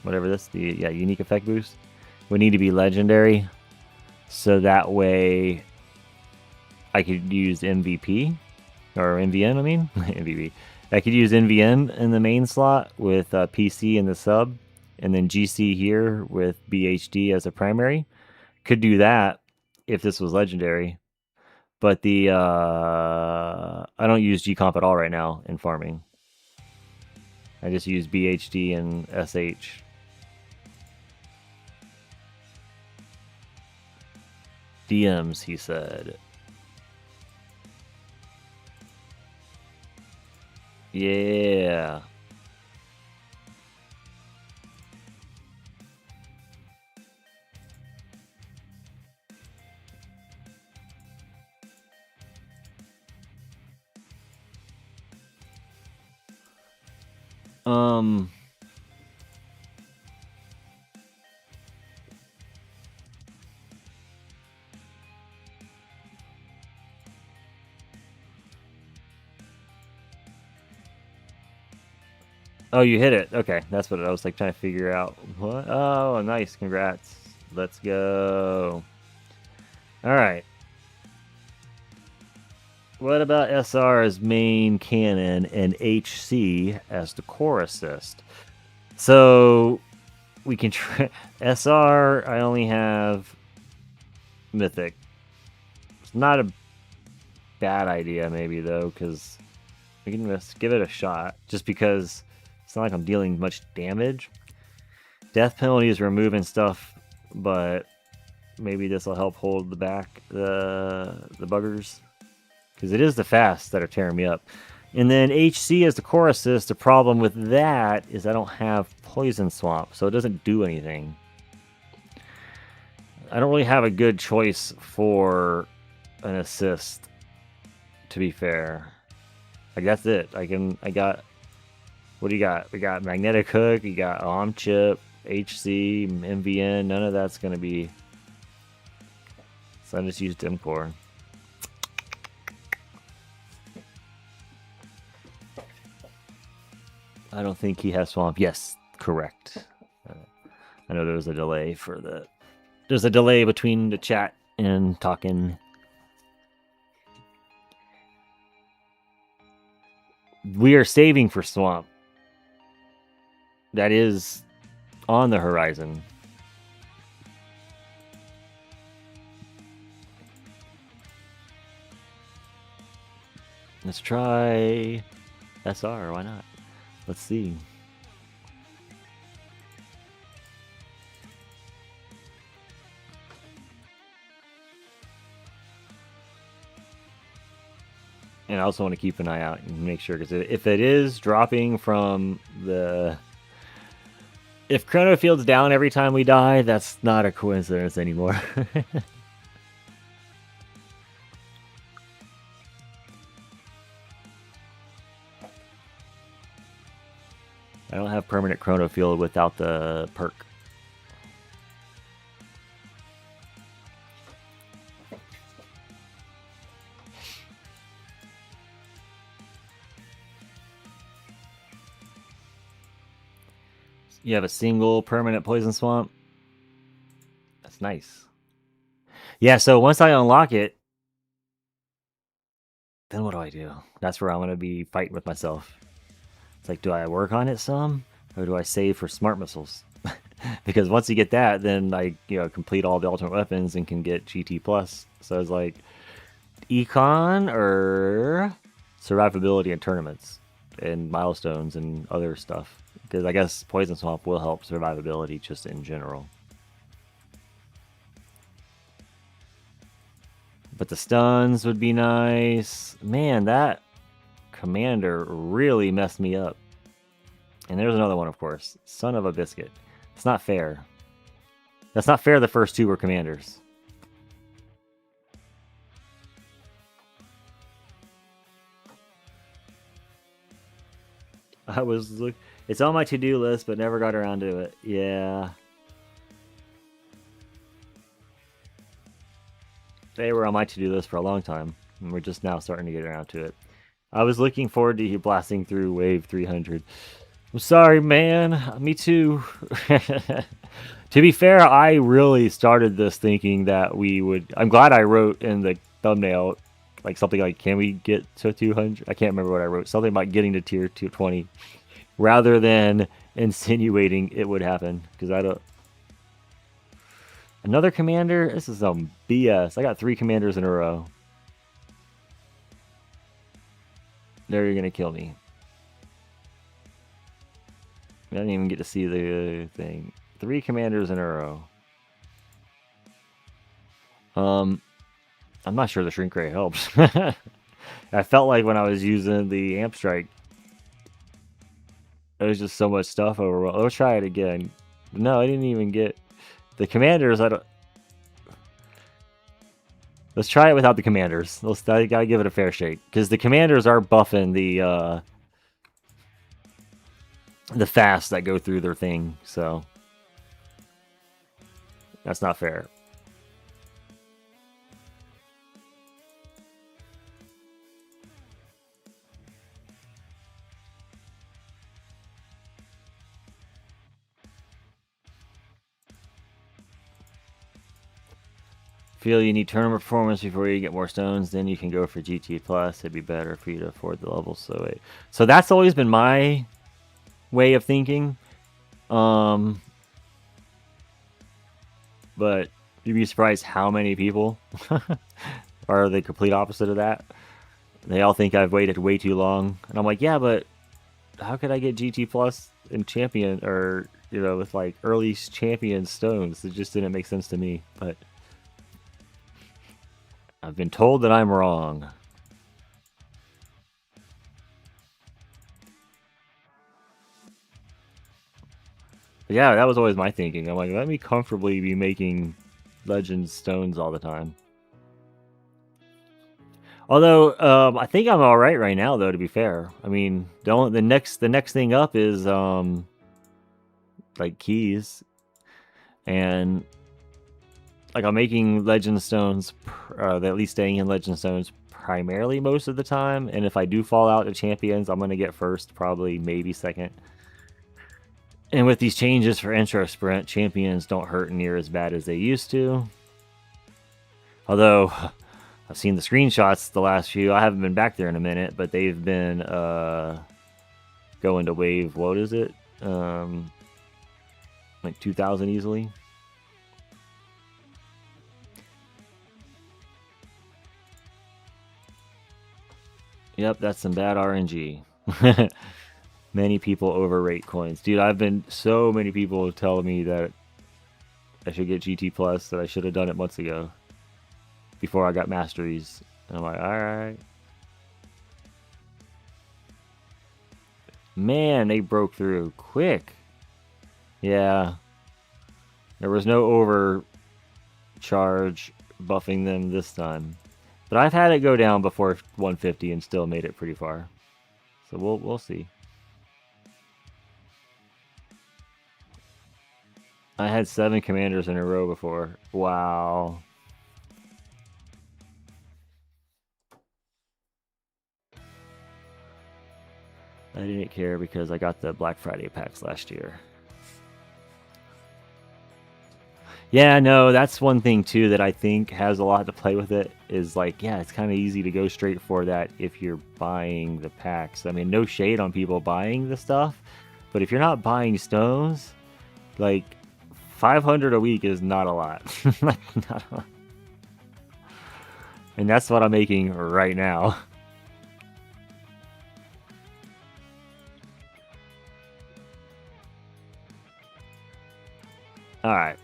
whatever this unique effect boost would need to be legendary, so that way I could use MVP or MVN. I mean MVP. I could use MVN in the main slot with PC in the sub, and then GC here with BHD as a primary. Could do that if this was legendary, but the I don't use G-Comp at all right now in farming. I just use BHD and SH. DMs, he said. Yeah. Oh, you hit it. Okay, that's what I was like trying to figure out. What? Oh, nice. Congrats. Let's go. All right. What about SR as main cannon and HC as the core assist? So we can SR. I only have Mythic. It's not a bad idea, maybe though, because we can just give it a shot. Just because it's not like I'm dealing much damage. Death penalty is removing stuff, but maybe this will help hold the back the buggers, because it is the fast that are tearing me up. And then HC as the core assist. The problem with that is I don't have Poison Swamp, so it doesn't do anything. I don't really have a good choice for an assist, to be fair. Like, that's it. I got, what do you got? We got Magnetic Hook, you got Om Chip, HC, MVN. None of that's going to be, so I just used M-Core. I don't think he has Swamp. Yes, correct. I know there was a delay for the, there's a delay between the chat and talking. We are saving for Swamp. That is on the horizon. Let's try SR. Why not? Let's see. And I also want to keep an eye out and make sure, because if it is dropping from the... If Chrono Field's down every time we die, that's not a coincidence anymore. I don't have permanent Chrono Field without the perk. You have a single permanent Poison Swamp. That's nice. Yeah, so once I unlock it, then what do I do? That's where I'm going to be fighting with myself. It's like, do I work on it some? Or do I save for smart missiles? Because once you get that, then I complete all the alternate weapons and can get GT+. So it's like, Econ or survivability in tournaments and milestones and other stuff. Because I guess Poison Swamp will help survivability just in general. But the stuns would be nice. Man, that commander really messed me up. And there's another one, of course. Son of a biscuit. It's not fair. That's not fair the first two were commanders. It's on my to-do list, but never got around to it. Yeah. They were on my to-do list for a long time, and we're just now starting to get around to it. I was looking forward to you blasting through wave 300. I'm sorry, man. Me too. To be fair, I really started this thinking that we would... I'm glad I wrote in the thumbnail like something like, can we get to 200? I can't remember what I wrote. Something about getting to tier 220 rather than insinuating it would happen, because I don't... Another commander? This is some BS. I got 3 commanders in a row. There, you're going to kill me. I didn't even get to see the thing. 3 commanders in a row. I'm not sure the shrink ray helps. I felt like when I was using the amp strike, there was just so much stuff overall. Let's try it again. No, I didn't even get the commanders. I don't. Let's try it without the commanders. I gotta give it a fair shake, because the commanders are buffing the fast that go through their thing. So that's not fair. Feel you need tournament performance before you get more stones, then you can go for GT Plus. It'd be better for you to afford the levels. So that's always been my way of thinking. But you'd be surprised how many people are the complete opposite of that. They all think I've waited way too long, and I'm like, yeah, but how could I get GT Plus in champion, or with like early champion stones? It just didn't make sense to me. But I've been told that I'm wrong. But yeah, that was always my thinking. I'm like, let me comfortably be making legend stones all the time. Although I think I'm all right now, though. To be fair, I mean, the next thing up is like keys, and like I'm making legend stones, at least staying in legend stones primarily most of the time. And if I do fall out to champions, I'm gonna get first, probably maybe second. And with these changes for intro sprint, champions don't hurt near as bad as they used to. Although I've seen the screenshots the last few. I haven't been back there in a minute, but they've been going to wave, what is it? Like 2,000 easily. Yep, that's some bad RNG. Many people overrate coins. Dude, I've been so many people telling me that I should get GT Plus, that I should have done it months ago before I got masteries. And I'm like, alright. Man, they broke through quick. Yeah. There was no overcharge buffing them this time. But I've had it go down before 150 and still made it pretty far. So we'll see. I had 7 commanders in a row before. Wow. I didn't care because I got the Black Friday packs last year. Yeah, no, that's one thing too that I think has a lot to play with it, is like, yeah, it's kind of easy to go straight for that if you're buying the packs. I mean, no shade on people buying the stuff, but if you're not buying stones, like 500 a week is not a lot. Like, not a lot. And that's what I'm making right now. All right.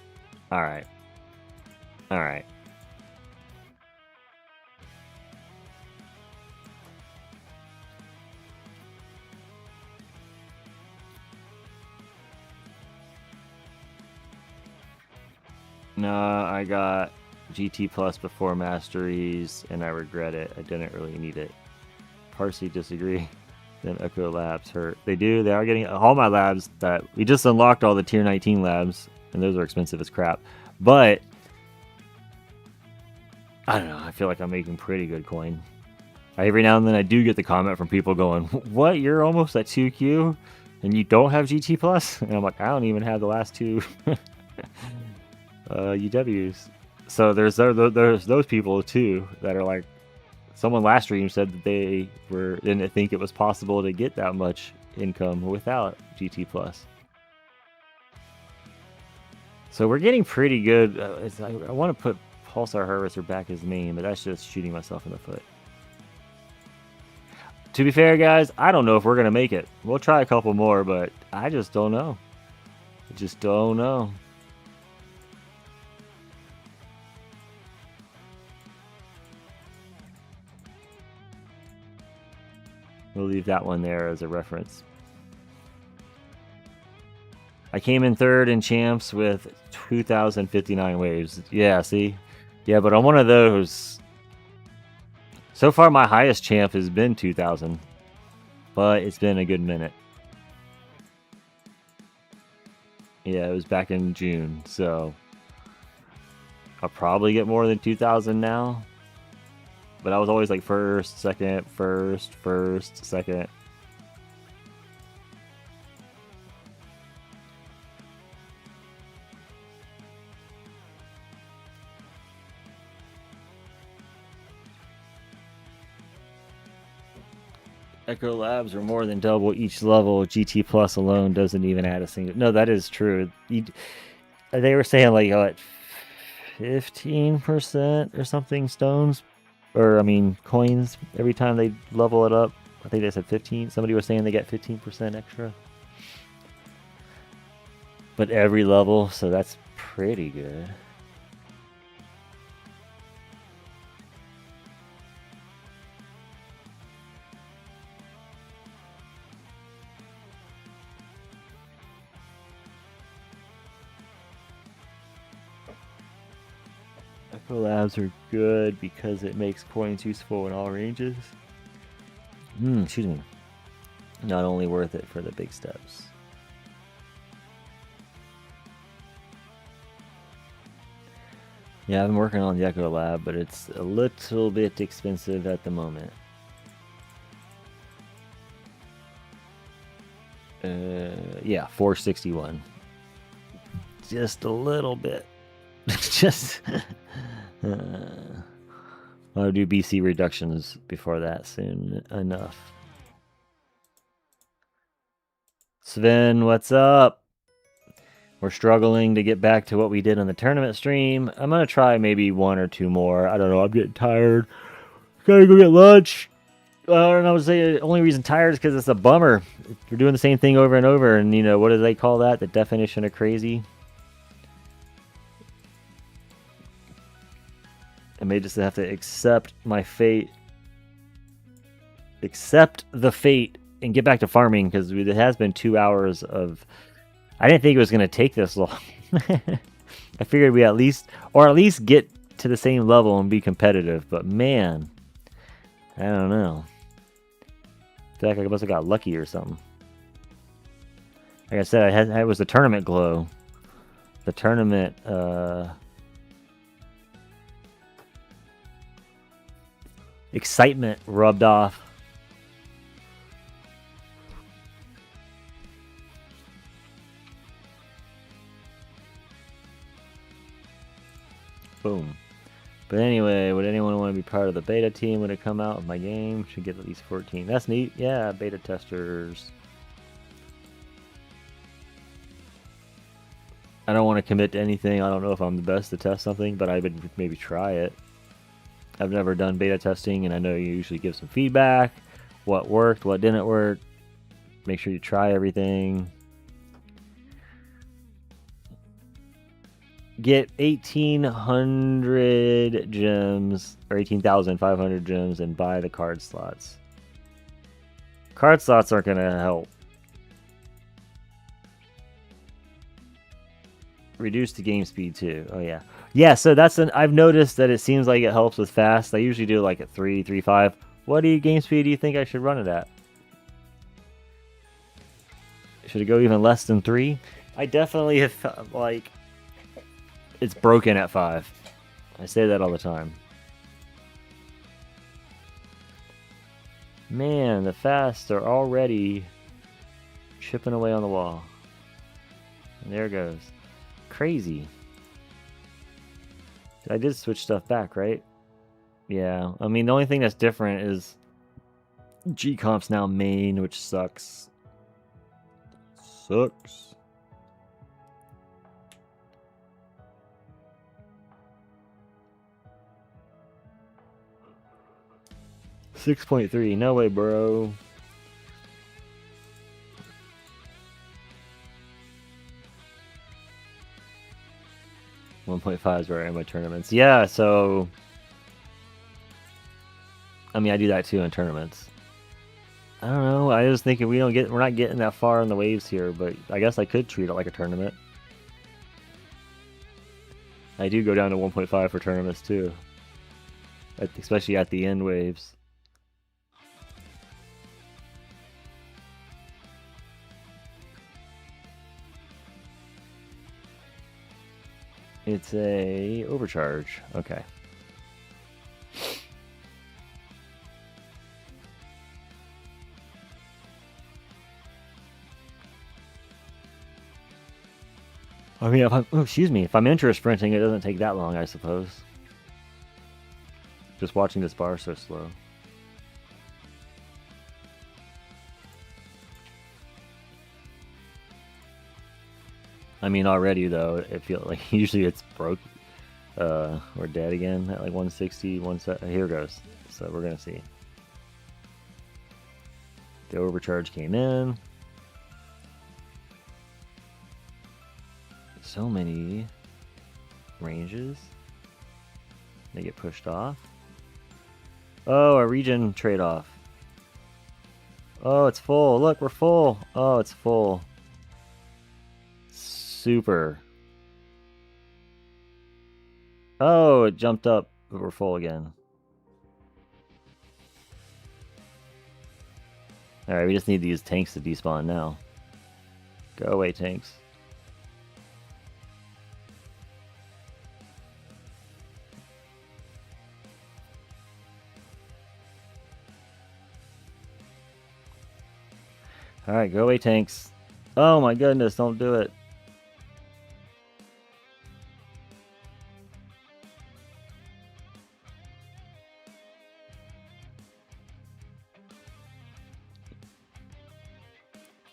All right. All right. Nah, I got GT Plus before Masteries, and I regret it. I didn't really need it. Parsi disagree. Then Echo Labs hurt. They do. They are getting all my labs that we just unlocked all the tier 19 labs, and those are expensive as crap. But I don't know. I feel like I'm making pretty good coin. Every now and then I do get the comment from people going, "What? You're almost at 2Q, and you don't have GT Plus?" And I'm like, I don't even have the last two UWs. So there's those people too that are like, someone last stream said that they didn't think it was possible to get that much income without GT Plus. So we're getting pretty good. I want to put Pulsar Harvester back as main, but that's just shooting myself in the foot. To be fair, guys, I don't know if we're going to make it. We'll try a couple more, but I just don't know. I just don't know. We'll leave that one there as a reference. I came in third in champs with 2,059 waves. Yeah, see? Yeah, but on one of those, so far my highest champ has been 2,000. But it's been a good minute. Yeah, it was back in June, so I'll probably get more than 2,000 now. But I was always like first, second, second. Echo Labs are more than double each level. GT Plus alone doesn't even add a single. No, that is true. They were saying like what, 15% or something stones, or I mean coins every time they level it up. I think they said 15. Somebody was saying they get 15% extra. But every level, so that's pretty good. Echo Labs are good because it makes coins useful in all ranges. Excuse me. Not only worth it for the big steps. Yeah, I've been working on the Echo Lab, but it's a little bit expensive at the moment. Yeah, 461. Just a little bit. Just I'll do BC reductions before that soon enough. Sven, what's up? We're struggling to get back to what we did on the tournament stream. I'm gonna try maybe one or two more. I don't know. I'm getting tired. Gotta go get lunch. I don't know. I would say the only reason tired is because it's a bummer. We're doing the same thing over and over, and you know what do they call that? The definition of crazy. I may just have to accept my fate. Accept the fate and get back to farming because it has been 2 hours of... I didn't think it was going to take this long. I figured we at least get to the same level and be competitive. But man, I don't know. I feel like I must have got lucky or something. Like I said, it was the tournament glow. The tournament... excitement rubbed off. Boom. But anyway, would anyone want to be part of the beta team when it come out of my game? Should get at least 14. That's neat. Yeah, beta testers. I don't want to commit to anything. I don't know if I'm the best to test something, but I would maybe try it. I've never done beta testing, and I know you usually give some feedback. What worked, what didn't work. Make sure you try everything. Get 1,800 gems, or 18,500 gems, and buy the card slots. Card slots aren't going to help. Reduce the game speed too. Oh yeah. Yeah, so that's I've noticed that it seems like it helps with fast. I usually do like at 3, 3.5. What game speed do you think I should run it at? Should it go even less than 3? I definitely have, like, it's broken at 5. I say that all the time. Man, the fasts are already chipping away on the wall. And there it goes. Crazy. I did switch stuff back, right? Yeah. I mean, the only thing that's different is G-Comp's now main, which sucks. Sucks. $6.3. No way, bro. $1.5 is where I am in my tournaments. Yeah, so I mean, I do that too in tournaments. I don't know. I was thinking we're not getting that far in the waves here, but I guess I could treat it like a tournament. I do go down to 1.5 for tournaments too, especially at the end waves. It's a overcharge. Okay. I mean, if I'm interest sprinting, it doesn't take that long, I suppose. Just watching this bar so slow. I mean, already though, it feels like usually it's broke. We're dead again at like 160, here goes. So we're gonna see. The overcharge came in. So many ranges. They get pushed off. Oh, a regen trade-off. Oh, it's full. Look, we're full. Oh, it's full. Super. Oh, it jumped up, but we're full again. Alright, we just need these tanks to despawn now. Go away, tanks. Alright, go away, tanks. Oh my goodness, don't do it.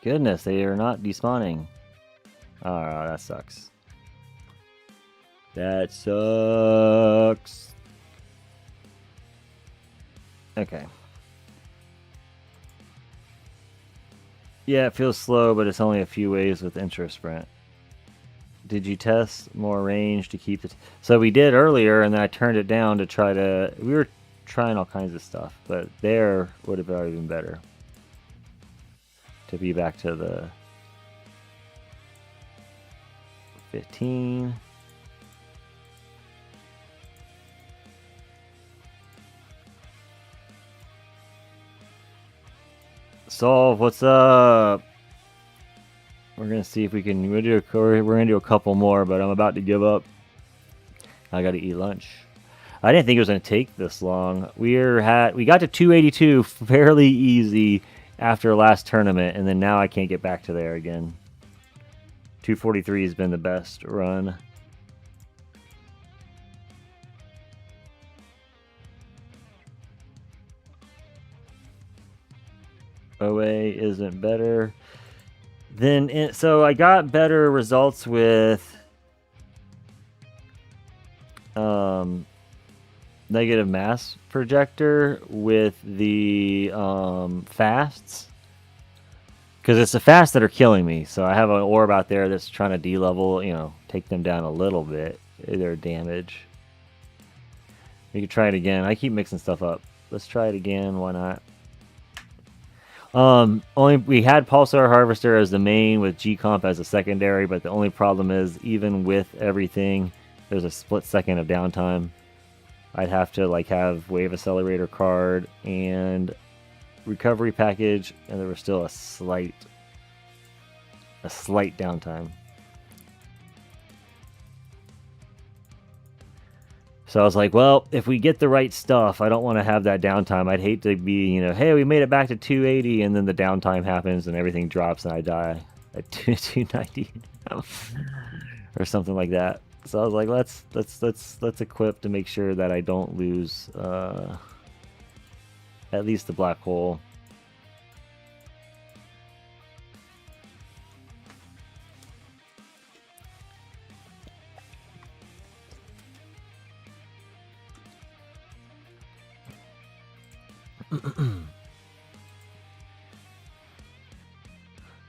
Goodness, they are not despawning. Oh, that sucks. That sucks. Okay. Yeah, it feels slow, but it's only a few waves with interest sprint. Did you test more range to keep it? So we did earlier, and then I turned it down to try to... We were trying all kinds of stuff, but there would have already been better. To be back to the 15. Solve, what's up? We're gonna see if we can. We're gonna do a couple more, but I'm about to give up. I gotta eat lunch. I didn't think it was gonna take this long. We got to 282 fairly easy after last tournament, and then now I can't get back to there again. 243 has been the best run. OA isn't better. So I got better results with negative mass projector with the fasts, because it's the fasts that are killing me. So I have an orb out there that's trying to de-level, take them down a little bit, their damage. We could try it again. I keep mixing stuff up. Let's try it again. Why not? Only we had Pulsar Harvester as the main with G-Comp as a secondary, but the only problem is even with everything, there's a split second of downtime. I'd have to like have Wave Accelerator card and recovery package, and there was still a slight downtime. So I was like, well, if we get the right stuff, I don't want to have that downtime. I'd hate to be, you know, hey, we made it back to 280, and then the downtime happens and everything drops and I die at 290 or something like that. So I was like, let's equip to make sure that I don't lose at least the black hole.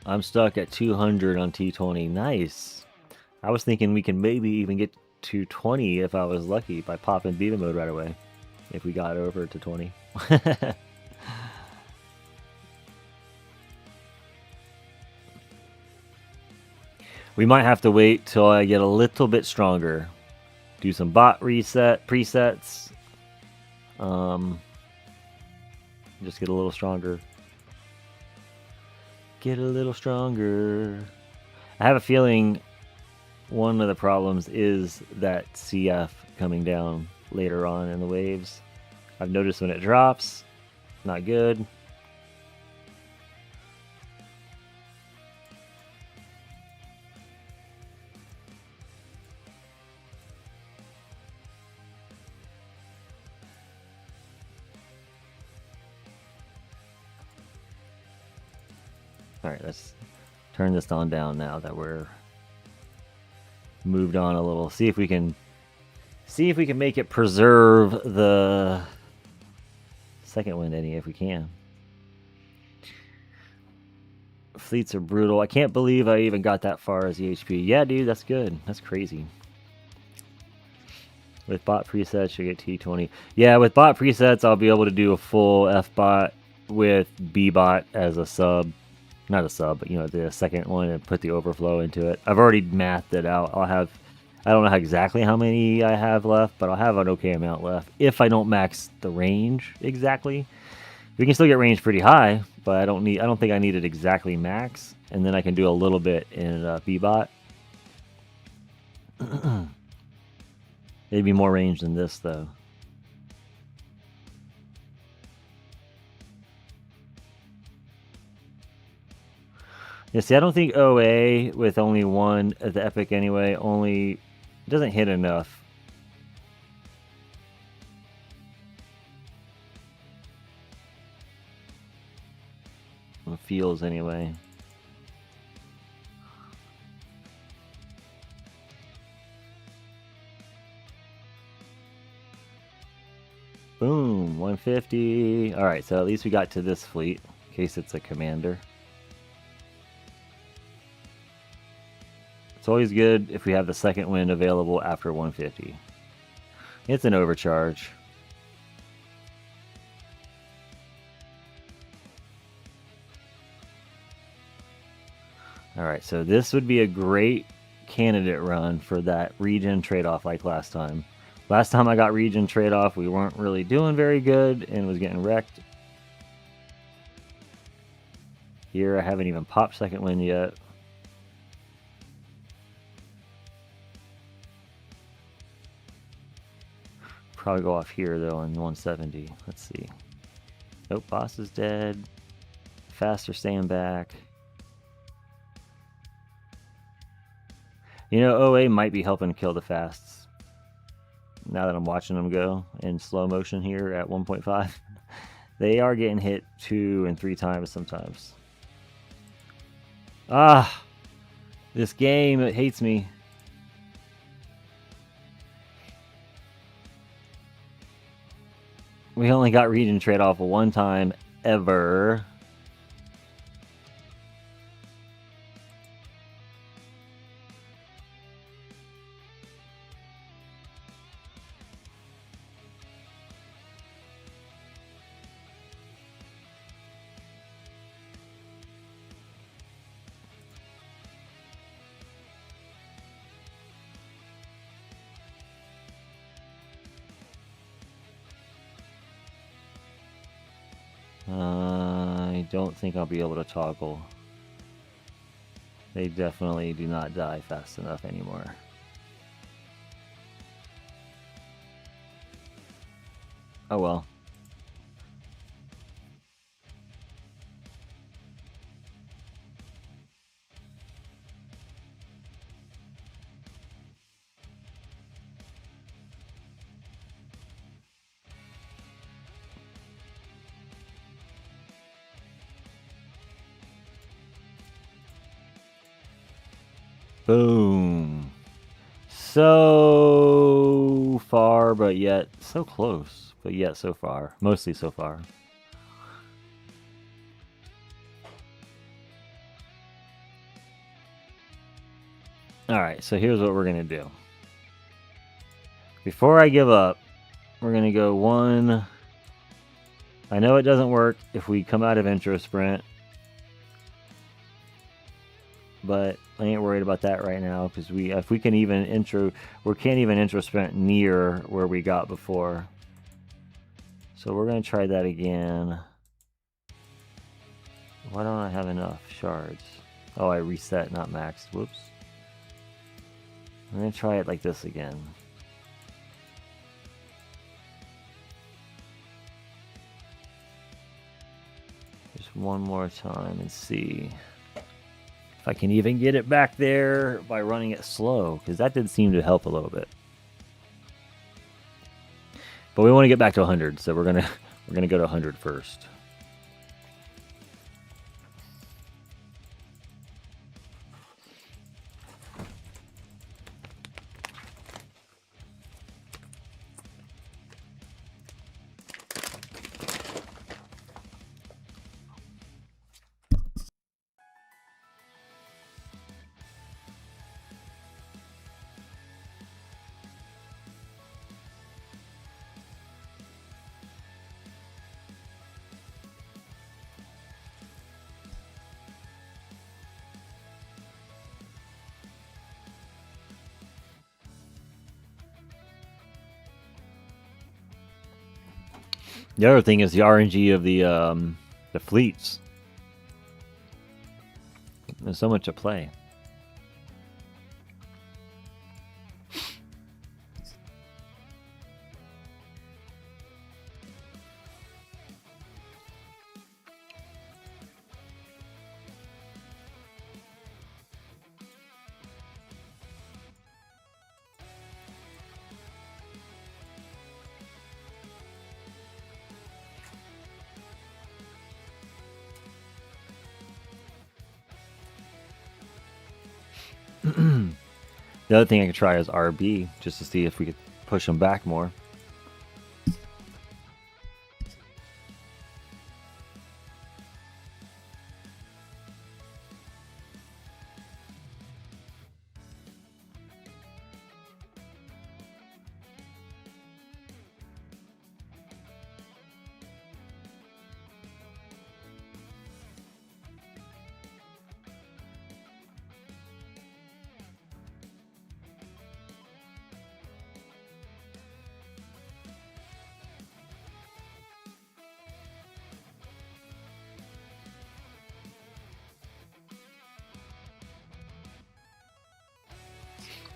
I'm stuck at 200 on T20. Nice. I was thinking we can maybe even get to 20 if I was lucky by popping beta mode right away. If we got over to 20. We might have to wait till I get a little bit stronger. Do some bot reset presets. Just get a little stronger. Get a little stronger. I have a feeling one of the problems is that CF coming down later on in the waves. I've noticed when it drops, not good. Alright, let's turn this on down now that we're moved on a little. See if we can make it preserve the second wind any if we can. Fleets are brutal. I can't believe I even got that far as the HP. Yeah, dude, that's good. That's crazy. With bot presets, you get T20. Yeah, with bot presets, I'll be able to do a full F bot with B bot as a sub. Not a sub, but you know, the second one and put the overflow into it. I've already mathed it out. I don't know exactly how many I have left, but I'll have an okay amount left if I don't max the range exactly. We can still get range pretty high, but I don't think I need it exactly max, and then I can do a little bit in B-bot. It'd be more range than this though. Yeah, see, I don't think OA with only one at the epic anyway, doesn't hit enough. It feels anyway. Boom, 150. All right, so at least we got to this fleet in case it's a commander. It's always good if we have the second wind available after 150. It's an overcharge. Alright, so this would be a great candidate run for that regen trade-off like last time. Last time I got regen trade-off, we weren't really doing very good and was getting wrecked. Here, I haven't even popped second wind yet. Probably go off here though on 170. Let's see. Nope, boss is dead. Faster staying back. You know, OA might be helping kill the fasts. Now that I'm watching them go in slow motion here at 1.5. They are getting hit 2 and 3 times sometimes. Ah! This game, it hates me. We only got regen trade-off one time ever. I don't think I'll be able to toggle. They definitely do not die fast enough anymore. Oh well. Boom. So far, but yet so close, but yet so far. Mostly so far. Alright, so here's what we're going to do. Before I give up, we're going to go one. I know it doesn't work if we come out of intro sprint, but I ain't worried about that right now because if we can even we can't even intro sprint near where we got before. So we're going to try that again. Why don't I have enough shards? Oh, I reset, not maxed. Whoops. I'm going to try it like this again. Just one more time and see if I can even get it back there by running it slow, because that did seem to help a little bit. But we want to get back to 100, so we're gonna go to 100 first. The other thing is the RNG of the fleets. There's so much at play. The other thing I could try is RB, just to see if we could push them back more.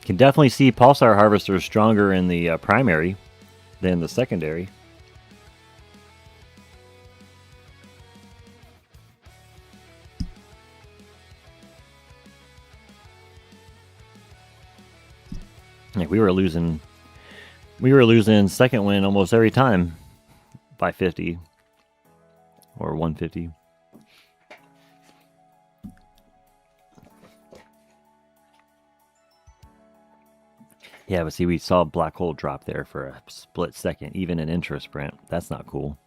Can definitely see Pulsar Harvester stronger in the primary than the secondary. Like we were losing second win almost every time by 50 or 150. Yeah, but see, we saw a black hole drop there for a split second, even in intro sprint. That's not cool.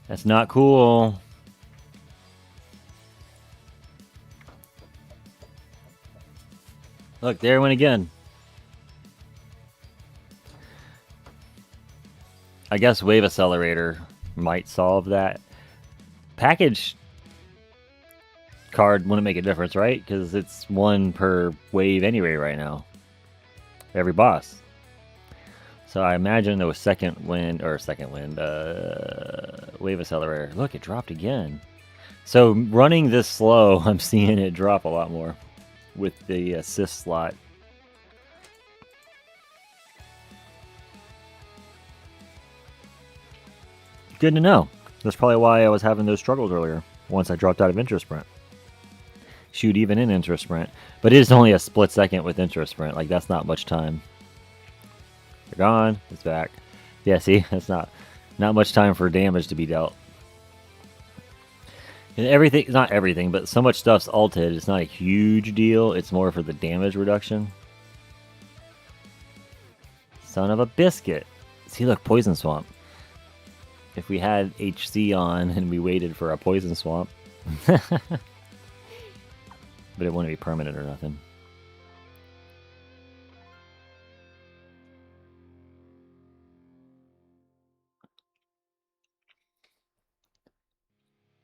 That's not cool. Look, there it went again. I guess Wave Accelerator might solve that. Package card wouldn't make a difference, right? Because it's one per wave anyway right now. Every boss. So I imagine there was second wind, wave accelerator. Look, it dropped again. So running this slow, I'm seeing it drop a lot more with the assist slot. Good to know. That's probably why I was having those struggles earlier, once I dropped out of Intra Sprint. Shoot, even in Intra Sprint. But it is only a split second with Intra Sprint. Like, that's not much time. They're gone. It's back. Yeah, see? That's not much time for damage to be dealt. And everything, not everything, but so much stuff's ulted. It's not a huge deal. It's more for the damage reduction. Son of a biscuit. See, look, Poison Swamp. If we had HC on and we waited for a Poison Swamp. But it wouldn't be permanent or nothing.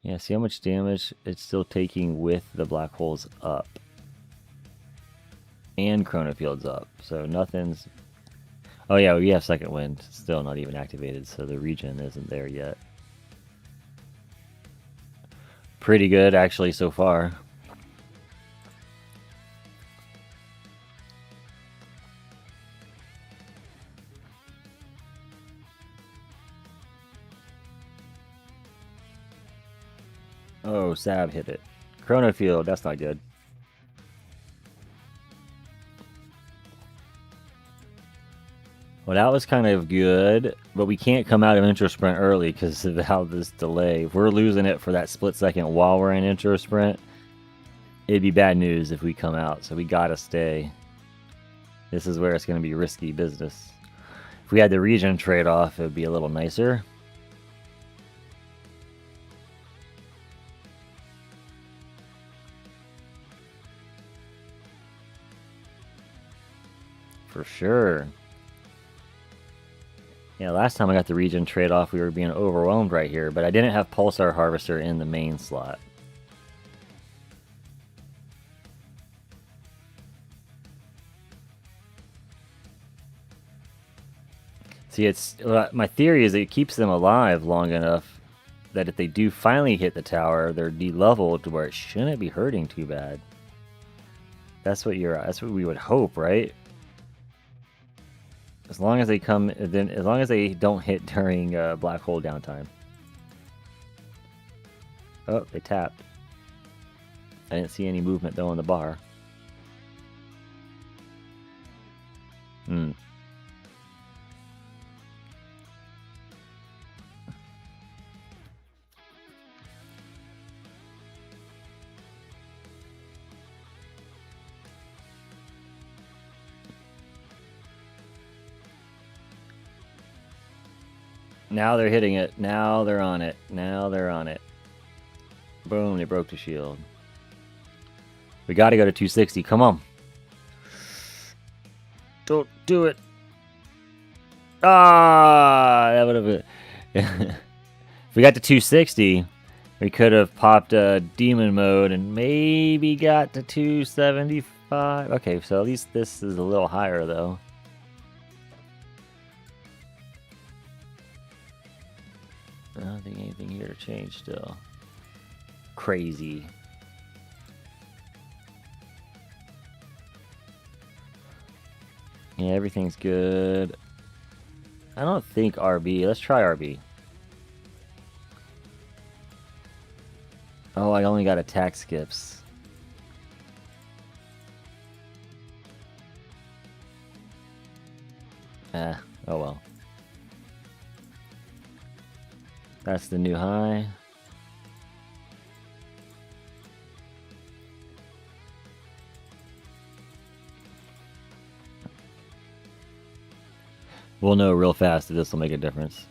Yeah, see how much damage it's still taking with the black holes up. And Chrono Field's up. So nothing's... Oh yeah, we have second wind. Still not even activated, so the regen isn't there yet. Pretty good, actually, so far. Oh, Sab hit it. Chrono Field, that's not good. Well, that was kind of good, but we can't come out of Intro Sprint early because of how this delay. If we're losing it for that split second while we're in Intro Sprint, it'd be bad news if we come out, so we gotta stay. This is where it's going to be risky business. If we had the regen trade-off, it would be a little nicer. For sure. Yeah, last time I got the regen trade-off, we were being overwhelmed right here, but I didn't have Pulsar Harvester in the main slot. See, it's my theory is it keeps them alive long enough that if they do finally hit the tower, they're de-leveled to where it shouldn't be hurting too bad. That's what we would hope, right? As long as they come, then as long as they don't hit during black hole downtime. Oh, they tapped. I didn't see any movement though on the bar. Hmm. Now they're hitting it. Now they're on it. Now they're on it. Boom, they broke the shield. We got to go to 260. Come on. Don't do it. Ah, that would have been... If we got to 260, we could have popped a demon mode and maybe got to 275. Okay, so at least this is a little higher, though. I don't think anything here to change still. Crazy. Yeah, everything's good. I don't think RB. Let's try RB. Oh, I only got attack skips. Oh well. That's the new high. We'll know real fast that this will make a difference.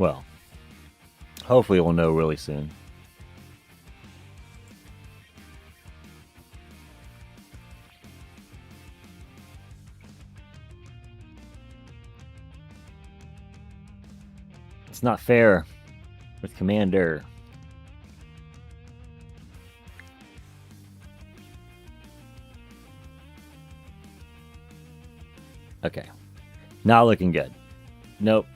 Well, hopefully we'll know really soon. It's not fair with Commander. Okay. Not looking good. Nope.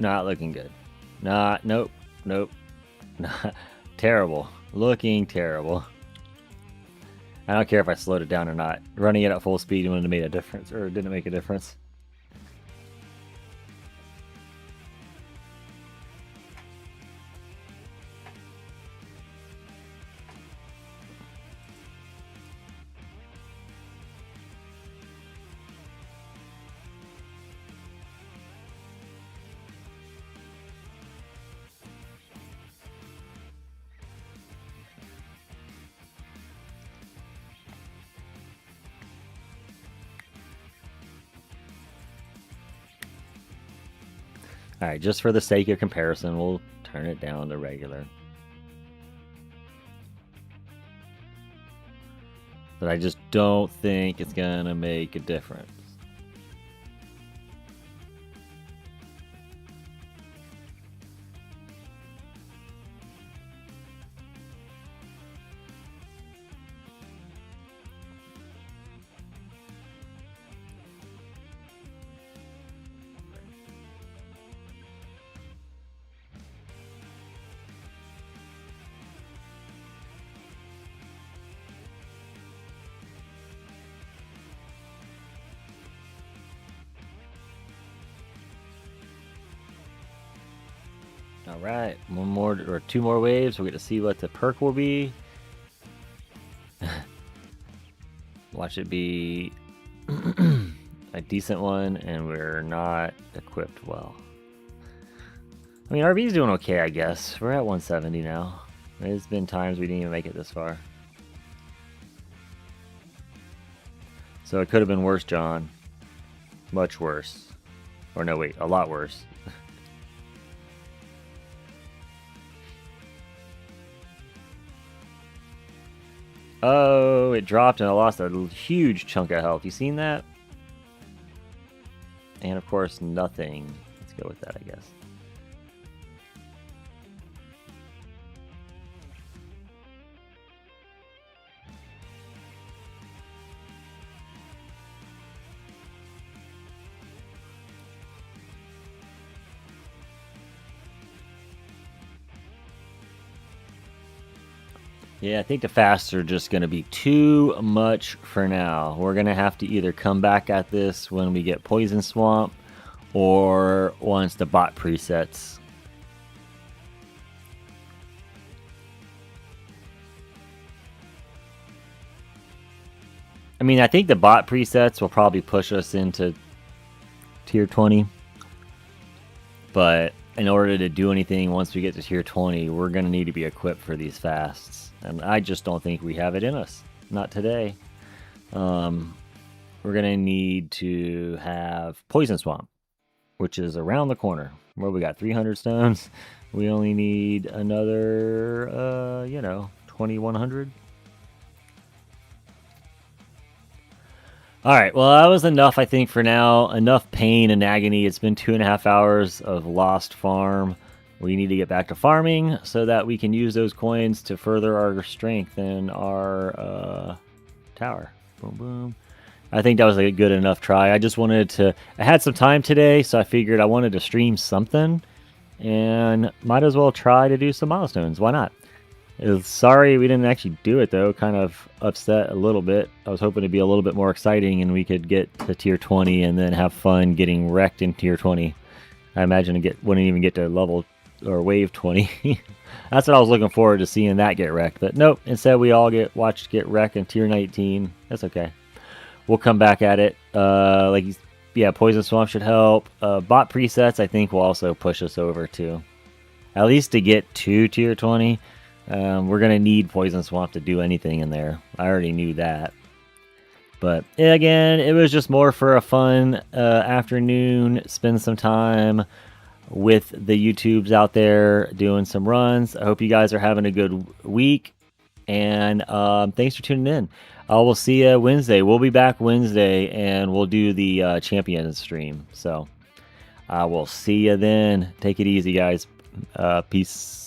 Not looking good. Nope. Not terrible. Looking terrible. I don't care if I slowed it down or not. Running it at full speed wouldn't have made a difference, or didn't make a difference. Alright, just for the sake of comparison, we'll turn it down to regular. But I just don't think it's gonna make a difference. All right, one more or two more waves. We'll get to see what the perk will be. Watch it be a decent one, and we're not equipped well. I mean, RV's doing okay, I guess. We're at 170 now. There's been times we didn't even make it this far. So it could have been worse, John. Much worse. Or no, wait, a lot worse. Oh, it dropped and I lost a huge chunk of health. You seen that? And of course, nothing. Let's go with that, I guess. Yeah, I think the fasts are just going to be too much for now. We're going to have to either come back at this when we get Poison Swamp or once the bot presets. I mean, I think the bot presets will probably push us into tier 20. But in order to do anything once we get to tier 20, we're going to need to be equipped for these fasts. And I just don't think we have it in us. Not today. We're going to need to have Poison Swamp, which is around the corner. Where we got 300 stones. We only need another, 2100. Alright, well, that was enough, I think, for now. Enough pain and agony. It's been 2.5 hours of lost farm. We need to get back to farming so that we can use those coins to further our strength in our tower. Boom, boom. I think that was a good enough try. I just wanted to... I had some time today, so I figured I wanted to stream something. And might as well try to do some milestones. Why not? Sorry we didn't actually do it, though. Kind of upset a little bit. I was hoping to be a little bit more exciting and we could get to tier 20 and then have fun getting wrecked in tier 20. I imagine wouldn't even get to level or wave 20. That's what I was looking forward to seeing that get wrecked. But nope, instead we all get wrecked in tier 19. That's okay. We'll come back at it. Poison Swamp should help. Bot presets, I think, will also push us over too. At least to get to tier 20. We're going to need Poison Swamp to do anything in there. I already knew that. But again, it was just more for a fun afternoon. Spend some time with the YouTubes out there doing some runs. I hope you guys are having a good week, and thanks for tuning in. We'll see you Wednesday. We'll be back Wednesday, and we'll do the Champions stream. So we'll see you then. Take it easy, guys. Peace.